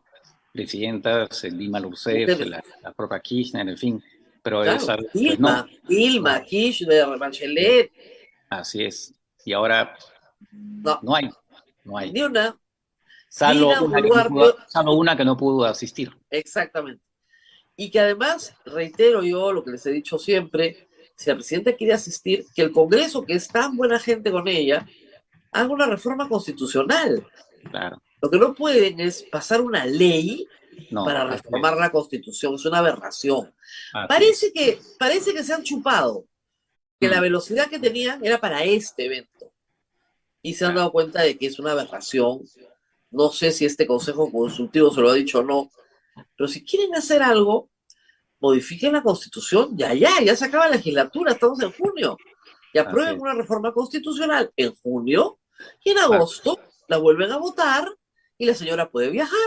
Dilma Rousseff, Mujeres. la propia Kirchner, en fin, pero Claro, esa vez, pues no, Dilma, no, Kirchner, Bachelet, así es. Y ahora no, no hay, no hay. ni una. Salvo Dina una que no Boluarte, pudo, salvo una que no pudo asistir. exactamente. Y que además, reitero yo lo que les he dicho siempre, si la presidenta quiere asistir, que el Congreso, que es tan buena gente con ella, haga una reforma constitucional. Claro, Lo que no pueden es pasar una ley no, para así reformar es. la Constitución. Es una aberración. Así Parece es. que se han chupado, que la Mm, velocidad que tenían era para este evento. Y se han claro, dado cuenta de que es una aberración. No sé si este Consejo Consultivo se lo ha dicho o no, pero si quieren hacer algo, modifiquen la Constitución, ya se acaba la legislatura, estamos en junio, y así aprueben es. una reforma constitucional en junio, y en Claro, agosto la vuelven a votar y la señora puede viajar.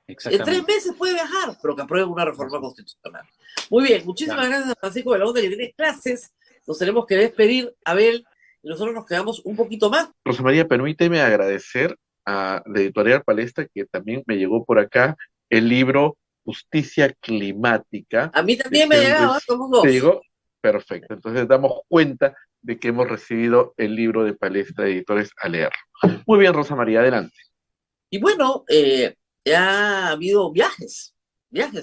En 3 meses exactamente. puede viajar, pero que aprueben una reforma constitucional. Muy bien, muchísimas Claro. gracias a Francisco de la Onda que tiene clases. Nos tenemos que despedir, Abel, y nosotros nos quedamos un poquito más. Rosa María, permíteme agradecer a la editorial Palestra que también me llegó por acá el libro Justicia Climática A mí de también me ha llegado, ¿eh? Henry. Somos ¿Te dos. llegó? Perfecto. Entonces damos cuenta de que hemos recibido el libro de Palestra de Editores a leerlo. Muy bien, Rosa María, adelante. Y bueno, ya ha habido viajes,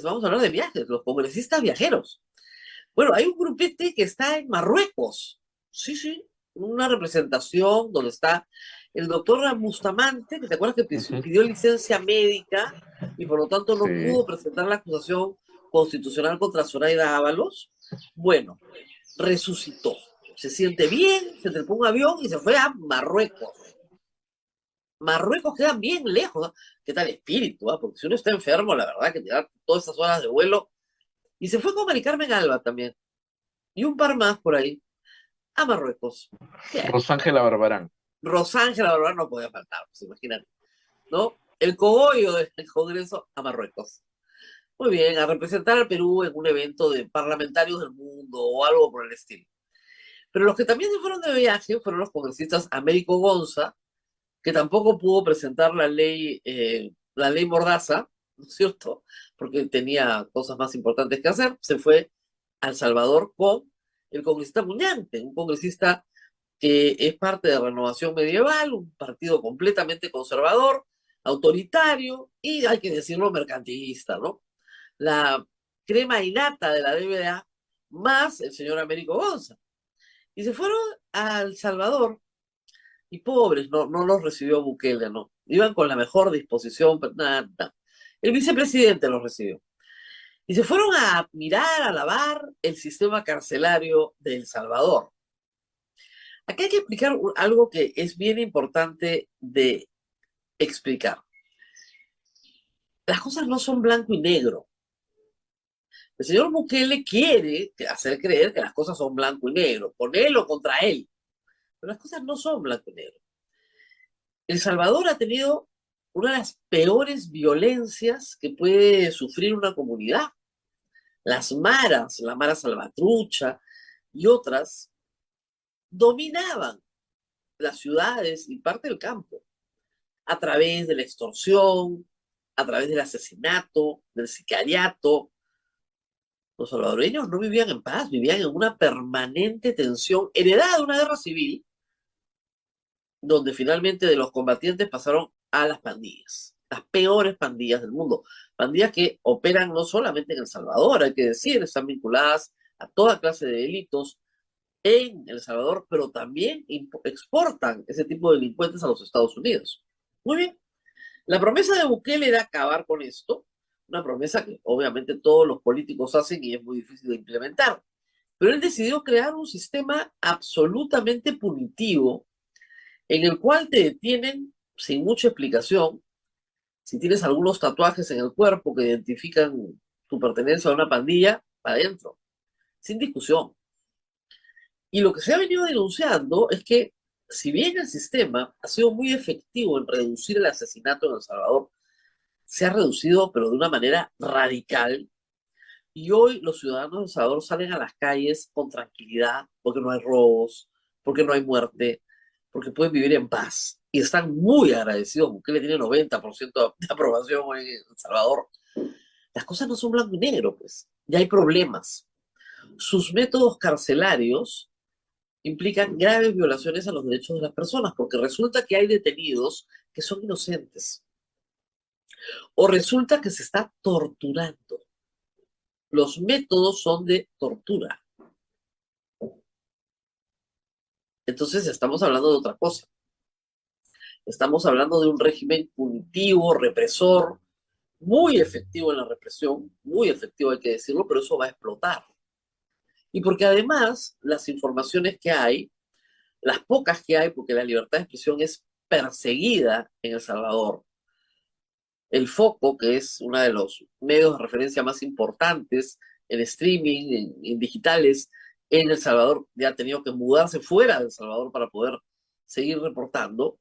vamos a hablar de viajes, los congresistas viajeros. Bueno, hay un grupete que está en Marruecos. Sí, sí, una representación donde está el doctor Bustamante, que te acuerdas que Ujú. pidió licencia médica y por lo tanto no Sí. pudo presentar la acusación constitucional contra Zoraida Ábalos. Bueno, resucitó. Se siente bien, se trepó un avión y se fue a Marruecos. Marruecos queda bien lejos, ¿no? ¿Qué tal espíritu? Porque si uno está enfermo, la verdad que te da todas esas horas de vuelo. Y se fue con Mari Carmen Alba también. Y un par más por ahí. A Marruecos. Bien. Rosángela Barbarán. Rosángela Barbarán no podía faltar, pues imagínate, ¿no? El cogollo del Congreso a Marruecos. Muy bien, a representar al Perú en un evento de parlamentarios del mundo o algo por el estilo. Pero los que también se fueron de viaje fueron los congresistas Américo Gonza, que tampoco pudo presentar la ley Mordaza, ¿no es cierto? Porque tenía cosas más importantes que hacer. Se fue a El Salvador con el congresista Muñante, un congresista que es parte de Renovación Medieval, un partido completamente conservador, autoritario y, hay que decirlo, mercantilista, ¿no? La crema innata de la DBA más el señor Américo Gonza. Y se fueron a El Salvador, y pobres, no los recibió Bukele, no. Iban con la mejor disposición, pero nada, nada. El vicepresidente los recibió. Y se fueron a mirar, a lavar el sistema carcelario de El Salvador. Aquí hay que explicar algo que es bien importante de explicar. Las cosas no son blanco y negro. El señor Bukele quiere hacer creer que las cosas son blanco y negro, con él o contra él. Pero las cosas no son blanco y negro. El Salvador ha tenido una de las peores violencias que puede sufrir una comunidad. Las maras, la Mara Salvatrucha y otras, dominaban las ciudades y parte del campo a través de la extorsión, a través del asesinato, del sicariato. Los salvadoreños no vivían en paz, vivían en una permanente tensión heredada de una guerra civil, donde finalmente de los combatientes pasaron a las pandillas, las peores pandillas del mundo. Pandillas que operan no solamente en El Salvador, hay que decir, están vinculadas a toda clase de delitos en El Salvador, pero también exportan ese tipo de delincuentes a los Estados Unidos. Muy bien. La promesa de Bukele era acabar con esto, una promesa que obviamente todos los políticos hacen y es muy difícil de implementar. Pero él decidió crear un sistema absolutamente punitivo en el cual te detienen sin mucha explicación. Si tienes algunos tatuajes en el cuerpo que identifican tu pertenencia a una pandilla, para adentro, sin discusión. Y lo que se ha venido denunciando es que, si bien el sistema ha sido muy efectivo en reducir el asesinato en El Salvador, se ha reducido, pero de una manera radical. Y hoy los ciudadanos de El Salvador salen a las calles con tranquilidad, porque no hay robos, porque no hay muerte, porque pueden vivir en paz. Y están muy agradecidos, porque le tiene 90% de aprobación hoy en El Salvador. Las cosas no son blanco y negro, pues. Ya hay problemas. Sus métodos carcelarios implican graves violaciones a los derechos de las personas, porque resulta que hay detenidos que son inocentes. O resulta que se está torturando. Los métodos son de tortura. Entonces estamos hablando de otra cosa. Estamos hablando de un régimen punitivo, represor, muy efectivo en la represión, muy efectivo hay que decirlo, pero eso va a explotar. Y porque además las informaciones que hay, las pocas que hay, porque la libertad de expresión es perseguida en El Salvador. El Foco, que es uno de los medios de referencia más importantes en streaming, en digitales, en El Salvador, ya ha tenido que mudarse fuera de El Salvador para poder seguir reportando,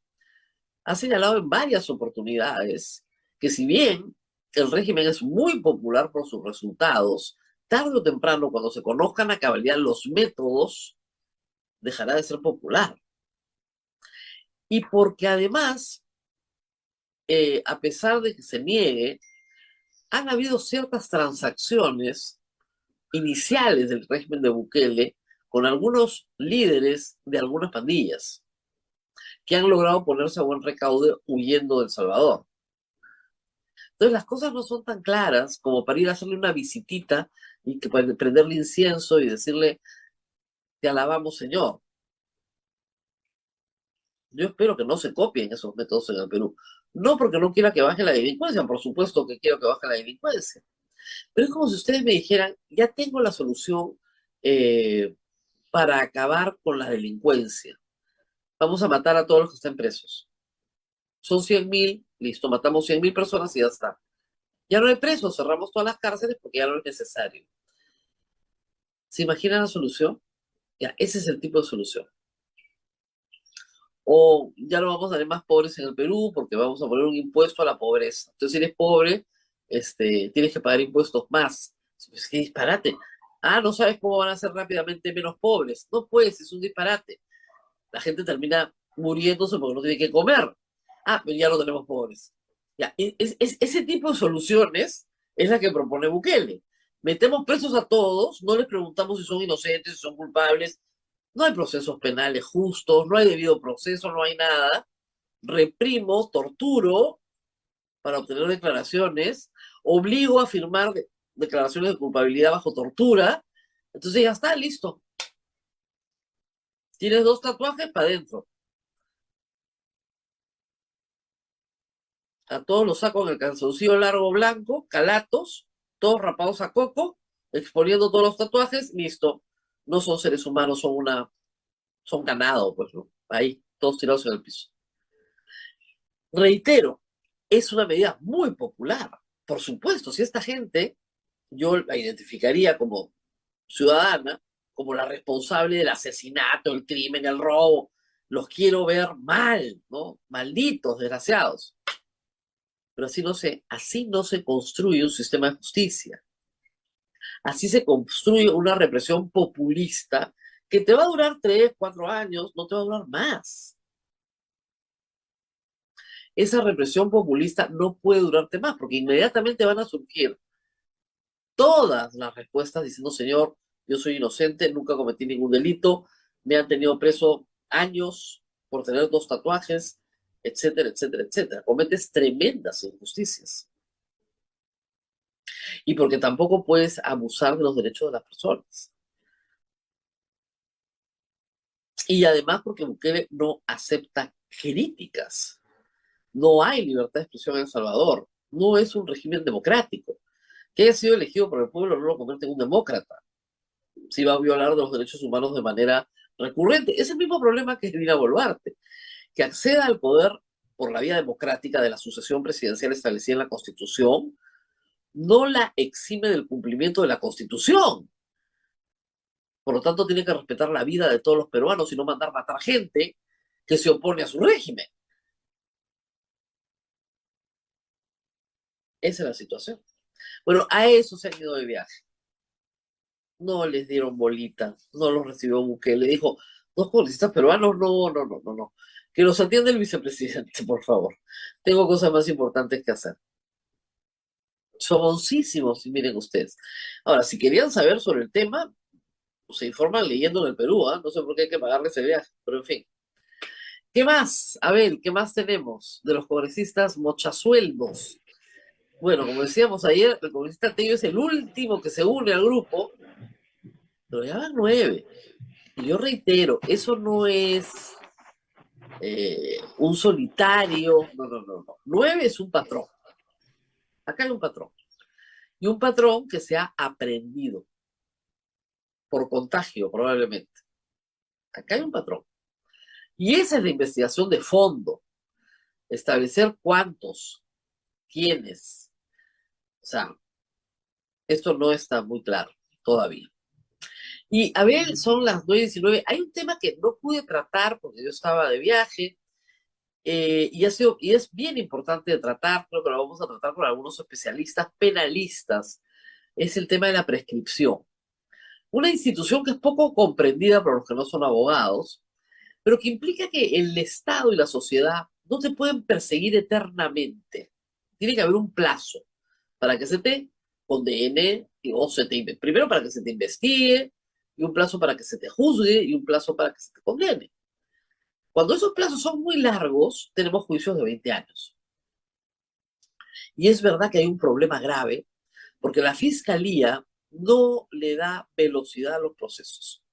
ha señalado en varias oportunidades que si bien el régimen es muy popular por sus resultados, tarde o temprano, cuando se conozcan a cabalidad los métodos, dejará de ser popular. Y porque además, a pesar de que se niegue, han habido ciertas transacciones iniciales del régimen de Bukele con algunos líderes de algunas pandillas que han logrado ponerse a buen recaudo huyendo de El Salvador. Entonces las cosas no son tan claras como para ir a hacerle una visitita y que prenderle incienso y decirle, te alabamos, Señor. Yo espero que no se copien esos métodos en el Perú. No porque no quiera que baje la delincuencia, por supuesto que quiero que baje la delincuencia. Pero es como si ustedes me dijeran, ya tengo la solución para acabar con la delincuencia. Vamos a matar a todos los que estén presos. Son 100.000, listo, matamos 100.000 personas y ya está. Ya no hay presos, cerramos todas las cárceles porque ya no es necesario. ¿Se imaginan la solución? Ya, ese es el tipo de solución. O ya no vamos a tener más pobres en el Perú porque vamos a poner un impuesto a la pobreza. Entonces, si eres pobre, tienes que pagar impuestos más. Es que disparate. Ah, no sabes cómo van a ser rápidamente menos pobres. No puedes, es un disparate. La gente termina muriéndose porque no tiene que comer. Ah, pero ya no tenemos pobres. Ya, ese tipo de soluciones es la que propone Bukele. Metemos presos a todos, no les preguntamos si son inocentes, si son culpables. No hay procesos penales justos, no hay debido proceso, no hay nada. Reprimo, torturo para obtener declaraciones, obligo a firmar declaraciones de culpabilidad bajo tortura. Entonces ya está, listo. Tienes 2 tatuajes para adentro. A todos los saco en el calzoncillo largo blanco, calatos, todos rapados a coco, exponiendo todos los tatuajes, listo. No son seres humanos, son ganado, pues, ¿no? Ahí, todos tirados en el piso. Reitero, es una medida muy popular. Por supuesto, si esta gente, yo la identificaría como ciudadana, como la responsable del asesinato, el crimen, el robo, los quiero ver mal, ¿no? Malditos, desgraciados. Pero así no se construye un sistema de justicia. Así se construye una represión populista que te va a durar 3, 4 años, no te va a durar más. Esa represión populista no puede durarte más, porque inmediatamente van a surgir todas las respuestas diciendo, señor, yo soy inocente, nunca cometí ningún delito, me han tenido preso años por tener 2 tatuajes, etcétera, etcétera, etcétera. Cometes tremendas injusticias. Y porque tampoco puedes abusar de los derechos de las personas. Y además porque Bukele no acepta críticas. No hay libertad de expresión en El Salvador. No es un régimen democrático. Que haya sido elegido por el pueblo no lo convierte en un demócrata. Si va a violar de los derechos humanos de manera recurrente. Es el mismo problema que Dina Boluarte, que acceda al poder por la vía democrática de la sucesión presidencial establecida en la Constitución, no la exime del cumplimiento de la Constitución. Por lo tanto, tiene que respetar la vida de todos los peruanos y no mandar matar gente que se opone a su régimen. Esa es la situación. Bueno, a eso se han ido de viaje. No les dieron bolita, no los recibió Bukele. Dijo, 2 congresistas peruanos, no. Que los atienda el vicepresidente, por favor. Tengo cosas más importantes que hacer. Somoncísimos, miren ustedes. Ahora, si querían saber sobre el tema, pues se informan leyendo en el Perú, ¿eh? No sé por qué hay que pagarle ese viaje, pero en fin. ¿Qué más? A ver, ¿qué más tenemos de los congresistas mochasueldos? Bueno, como decíamos ayer, el congresista Tello es el último que se une al grupo, pero ya van 9. Y yo reitero, eso no es un solitario, no. 9 es un patrón. Acá hay un patrón. Y un patrón que se ha aprendido por contagio, probablemente. Acá hay un patrón. Y esa es la investigación de fondo. Establecer cuántos, quiénes. O sea, esto no está muy claro todavía. Y a ver, son las 9:19. Hay un tema que no pude tratar porque yo estaba de viaje y es bien importante de tratar, creo que lo vamos a tratar con algunos especialistas penalistas, es el tema de la prescripción. Una institución que es poco comprendida por los que no son abogados, pero que implica que el Estado y la sociedad no te pueden perseguir eternamente. Tiene que haber un plazo para que se te condene o primero para que se te investigue, y un plazo para que se te juzgue, y un plazo para que se te condene. Cuando esos plazos son muy largos, tenemos juicios de 20 años. Y es verdad que hay un problema grave, porque la Fiscalía no le da velocidad a los procesos.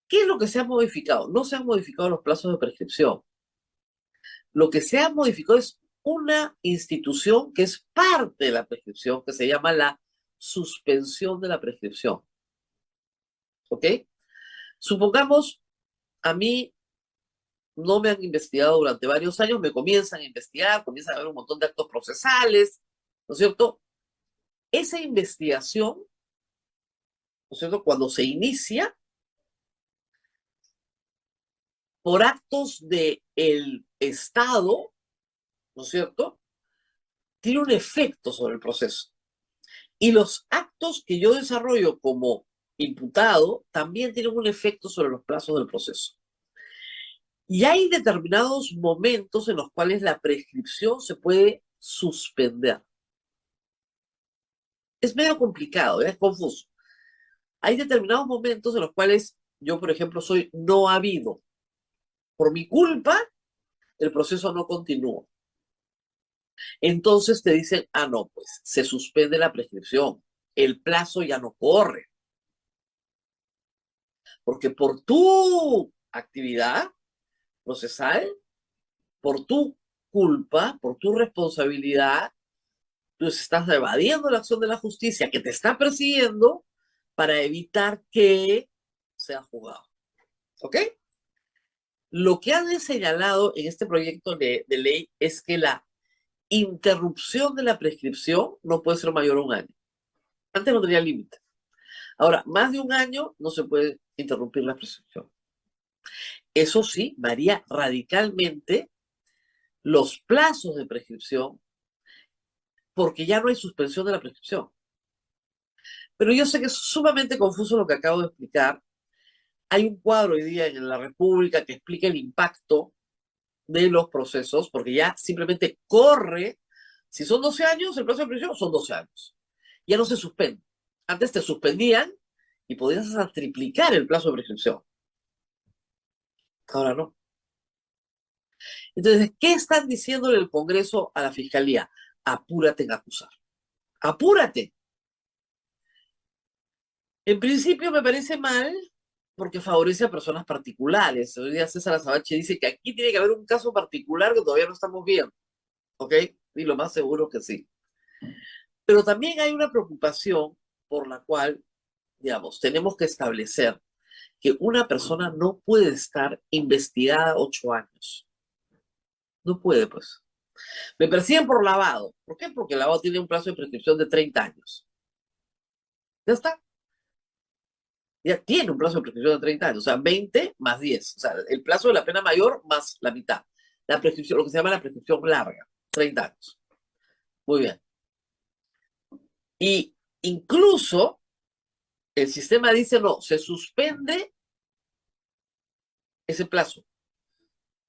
¿Qué es lo que se ha modificado? No se han modificado los plazos de prescripción. Lo que se ha modificado es una institución que es parte de la prescripción, que se llama la suspensión de la prescripción. ¿Ok? Supongamos, a mí no me han investigado durante varios años, me comienzan a investigar, comienzan a haber un montón de actos procesales, ¿no es cierto? Esa investigación, ¿no es cierto?, cuando se inicia por actos del Estado, ¿no es cierto?, tiene un efecto sobre el proceso. Y los actos que yo desarrollo como imputado también tienen un efecto sobre los plazos del proceso. Y hay determinados momentos en los cuales la prescripción se puede suspender. Es medio complicado, es confuso. Hay determinados momentos en los cuales yo, por ejemplo, soy no habido. Por mi culpa, el proceso no continúa. Entonces te dicen, no, pues se suspende la prescripción. El plazo ya no corre. Porque por tu actividad procesal por tu culpa, por tu responsabilidad. Tú estás evadiendo la acción de la justicia que te está persiguiendo para evitar que sea juzgado. ¿Ok? Lo que han señalado en este proyecto de ley es que la interrupción de la prescripción no puede ser mayor a un año. Antes no tenía límite. Ahora, más de un año no se puede interrumpir la prescripción. Eso sí, varía radicalmente los plazos de prescripción porque ya no hay suspensión de la prescripción. Pero yo sé que es sumamente confuso lo que acabo de explicar. Hay un cuadro hoy día en la República que explica el impacto de los procesos, porque ya simplemente corre. Si son 12 años, el plazo de prescripción son 12 años. Ya no se suspende. Antes te suspendían y podías hasta triplicar el plazo de prescripción. Ahora no. Entonces, ¿qué están diciéndole el Congreso a la Fiscalía? Apúrate en acusar. ¡Apúrate! En principio me parece mal porque favorece a personas particulares. Hoy día César Azabache dice que aquí tiene que haber un caso particular que todavía no estamos viendo. ¿Ok? Y lo más seguro que sí. Pero también hay una preocupación por la cual, digamos, tenemos que establecer que una persona no puede estar investigada 8 años. No puede, pues. Me persiguen por lavado. ¿Por qué? Porque el lavado tiene un plazo de prescripción de 30 años. Ya está. Ya tiene un plazo de prescripción de 30 años. O sea, 20 más 10. O sea, el plazo de la pena mayor más la mitad. La prescripción, lo que se llama la prescripción larga. 30 años. Muy bien. Y incluso el sistema dice, no, se suspende ese plazo.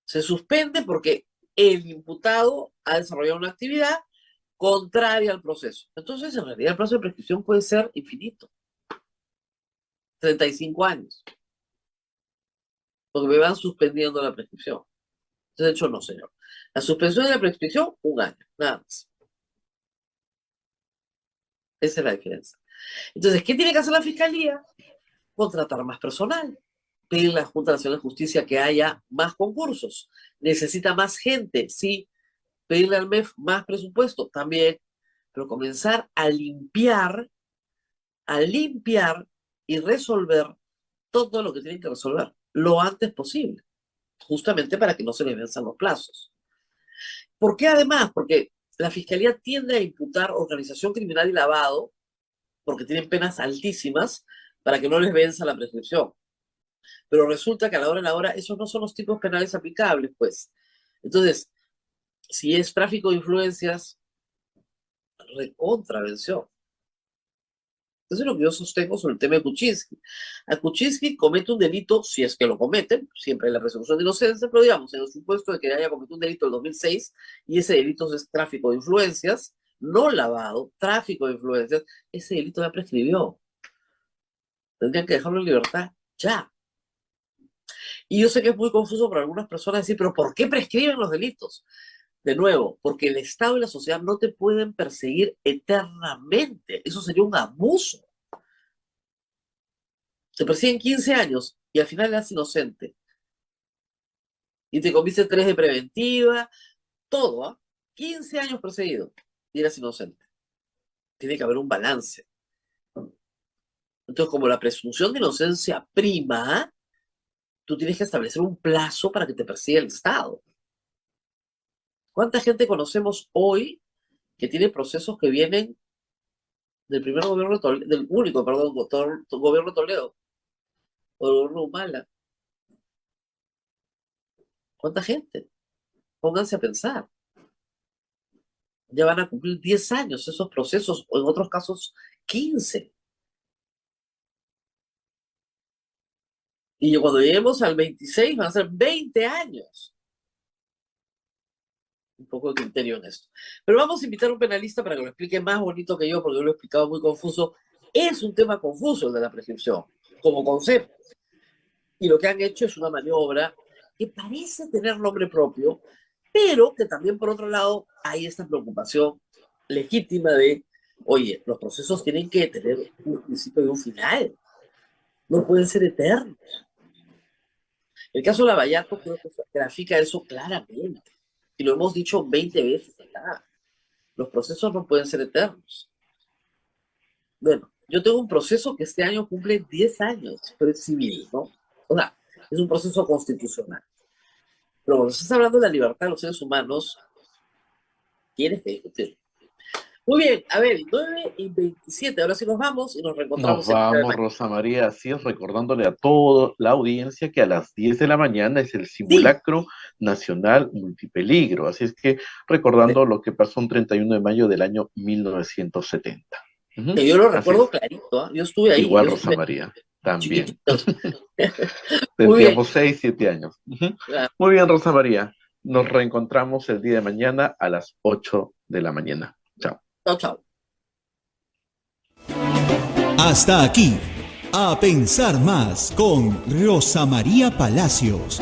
Se suspende porque el imputado ha desarrollado una actividad contraria al proceso. Entonces, en realidad, el plazo de prescripción puede ser infinito. 35 años. Porque me van suspendiendo la prescripción. Entonces, de hecho, no, señor. La suspensión de la prescripción, 1 año, nada más. Esa es la diferencia. Entonces, ¿qué tiene que hacer la Fiscalía? Contratar más personal. Pedir a la Junta Nacional de Justicia que haya más concursos. Necesita más gente, sí. Pedirle al MEF más presupuesto, también. Pero comenzar a limpiar y resolver todo lo que tienen que resolver lo antes posible, justamente para que no se les venzan los plazos. ¿Por qué además? Porque la Fiscalía tiende a imputar organización criminal y lavado, porque tienen penas altísimas, para que no les venza la prescripción. Pero resulta que a la hora de la hora esos no son los tipos penales aplicables, pues. Entonces, si es tráfico de influencias, recontravención. Eso es lo que yo sostengo sobre el tema de Kuczynski. A Kuczynski comete un delito, si es que lo comete, siempre hay la presunción de inocencia, pero digamos, en el supuesto de que haya cometido un delito en 2006 y ese delito es tráfico de influencias, no lavado, tráfico de influencias, ese delito ya prescribió. Tendrían que dejarlo en libertad ya. Y yo sé que es muy confuso para algunas personas decir, pero ¿por qué prescriben los delitos? De nuevo, porque el Estado y la sociedad no te pueden perseguir eternamente. Eso sería un abuso. Te persiguen 15 años y al final eres inocente. Y te comiste 3 de preventiva, todo, ¿ah? 15 años perseguido y eres inocente. Tiene que haber un balance. Entonces, como la presunción de inocencia prima, tú tienes que establecer un plazo para que te persiga el Estado. ¿Cuánta gente conocemos hoy que tiene procesos que vienen del primer gobierno de Toledo, del único, perdón, gobierno de Toledo, o del gobierno de Humala? ¿Cuánta gente? Pónganse a pensar. Ya van a cumplir 10 años esos procesos, o en otros casos 15. Y cuando lleguemos al 26 van a ser 20 años. Un poco de criterio en esto. Pero vamos a invitar a un penalista para que lo explique más bonito que yo, porque yo lo he explicado muy confuso. Es un tema confuso el de la prescripción, como concepto. Y lo que han hecho es una maniobra que parece tener nombre propio, pero que también, por otro lado, hay esta preocupación legítima de, oye, los procesos tienen que tener un principio y un final. No pueden ser eternos. El caso de Lavallato creo que grafica eso claramente. Y lo hemos dicho 20 veces acá. Los procesos no pueden ser eternos. Bueno, yo tengo un proceso que este año cumple 10 años, pero es civil, ¿no? O sea, es un proceso constitucional. Pero cuando estás hablando de la libertad de los seres humanos, tienes que discutir. Muy bien, a ver, 9:27, ahora sí nos vamos y nos Nos reencontramos vamos, Rosa María, así es, recordándole a toda la audiencia que a las 10 de la mañana es el Sí, simulacro nacional multipeligro. Así es que recordando lo que pasó un 31 de mayo del año 1970. que yo lo Así recuerdo es. clarito, ¿ah? Yo estuve ahí, Igual yo Rosa estuve María, también. chiquitito. Muy bien, Teníamos 6, 7 años. ah, Muy bien, Rosa María. Nos reencontramos el día de mañana a las 8 de la mañana. Chao. chao, chao. Hasta aquí, A Pensar Más con Rosa María Palacios.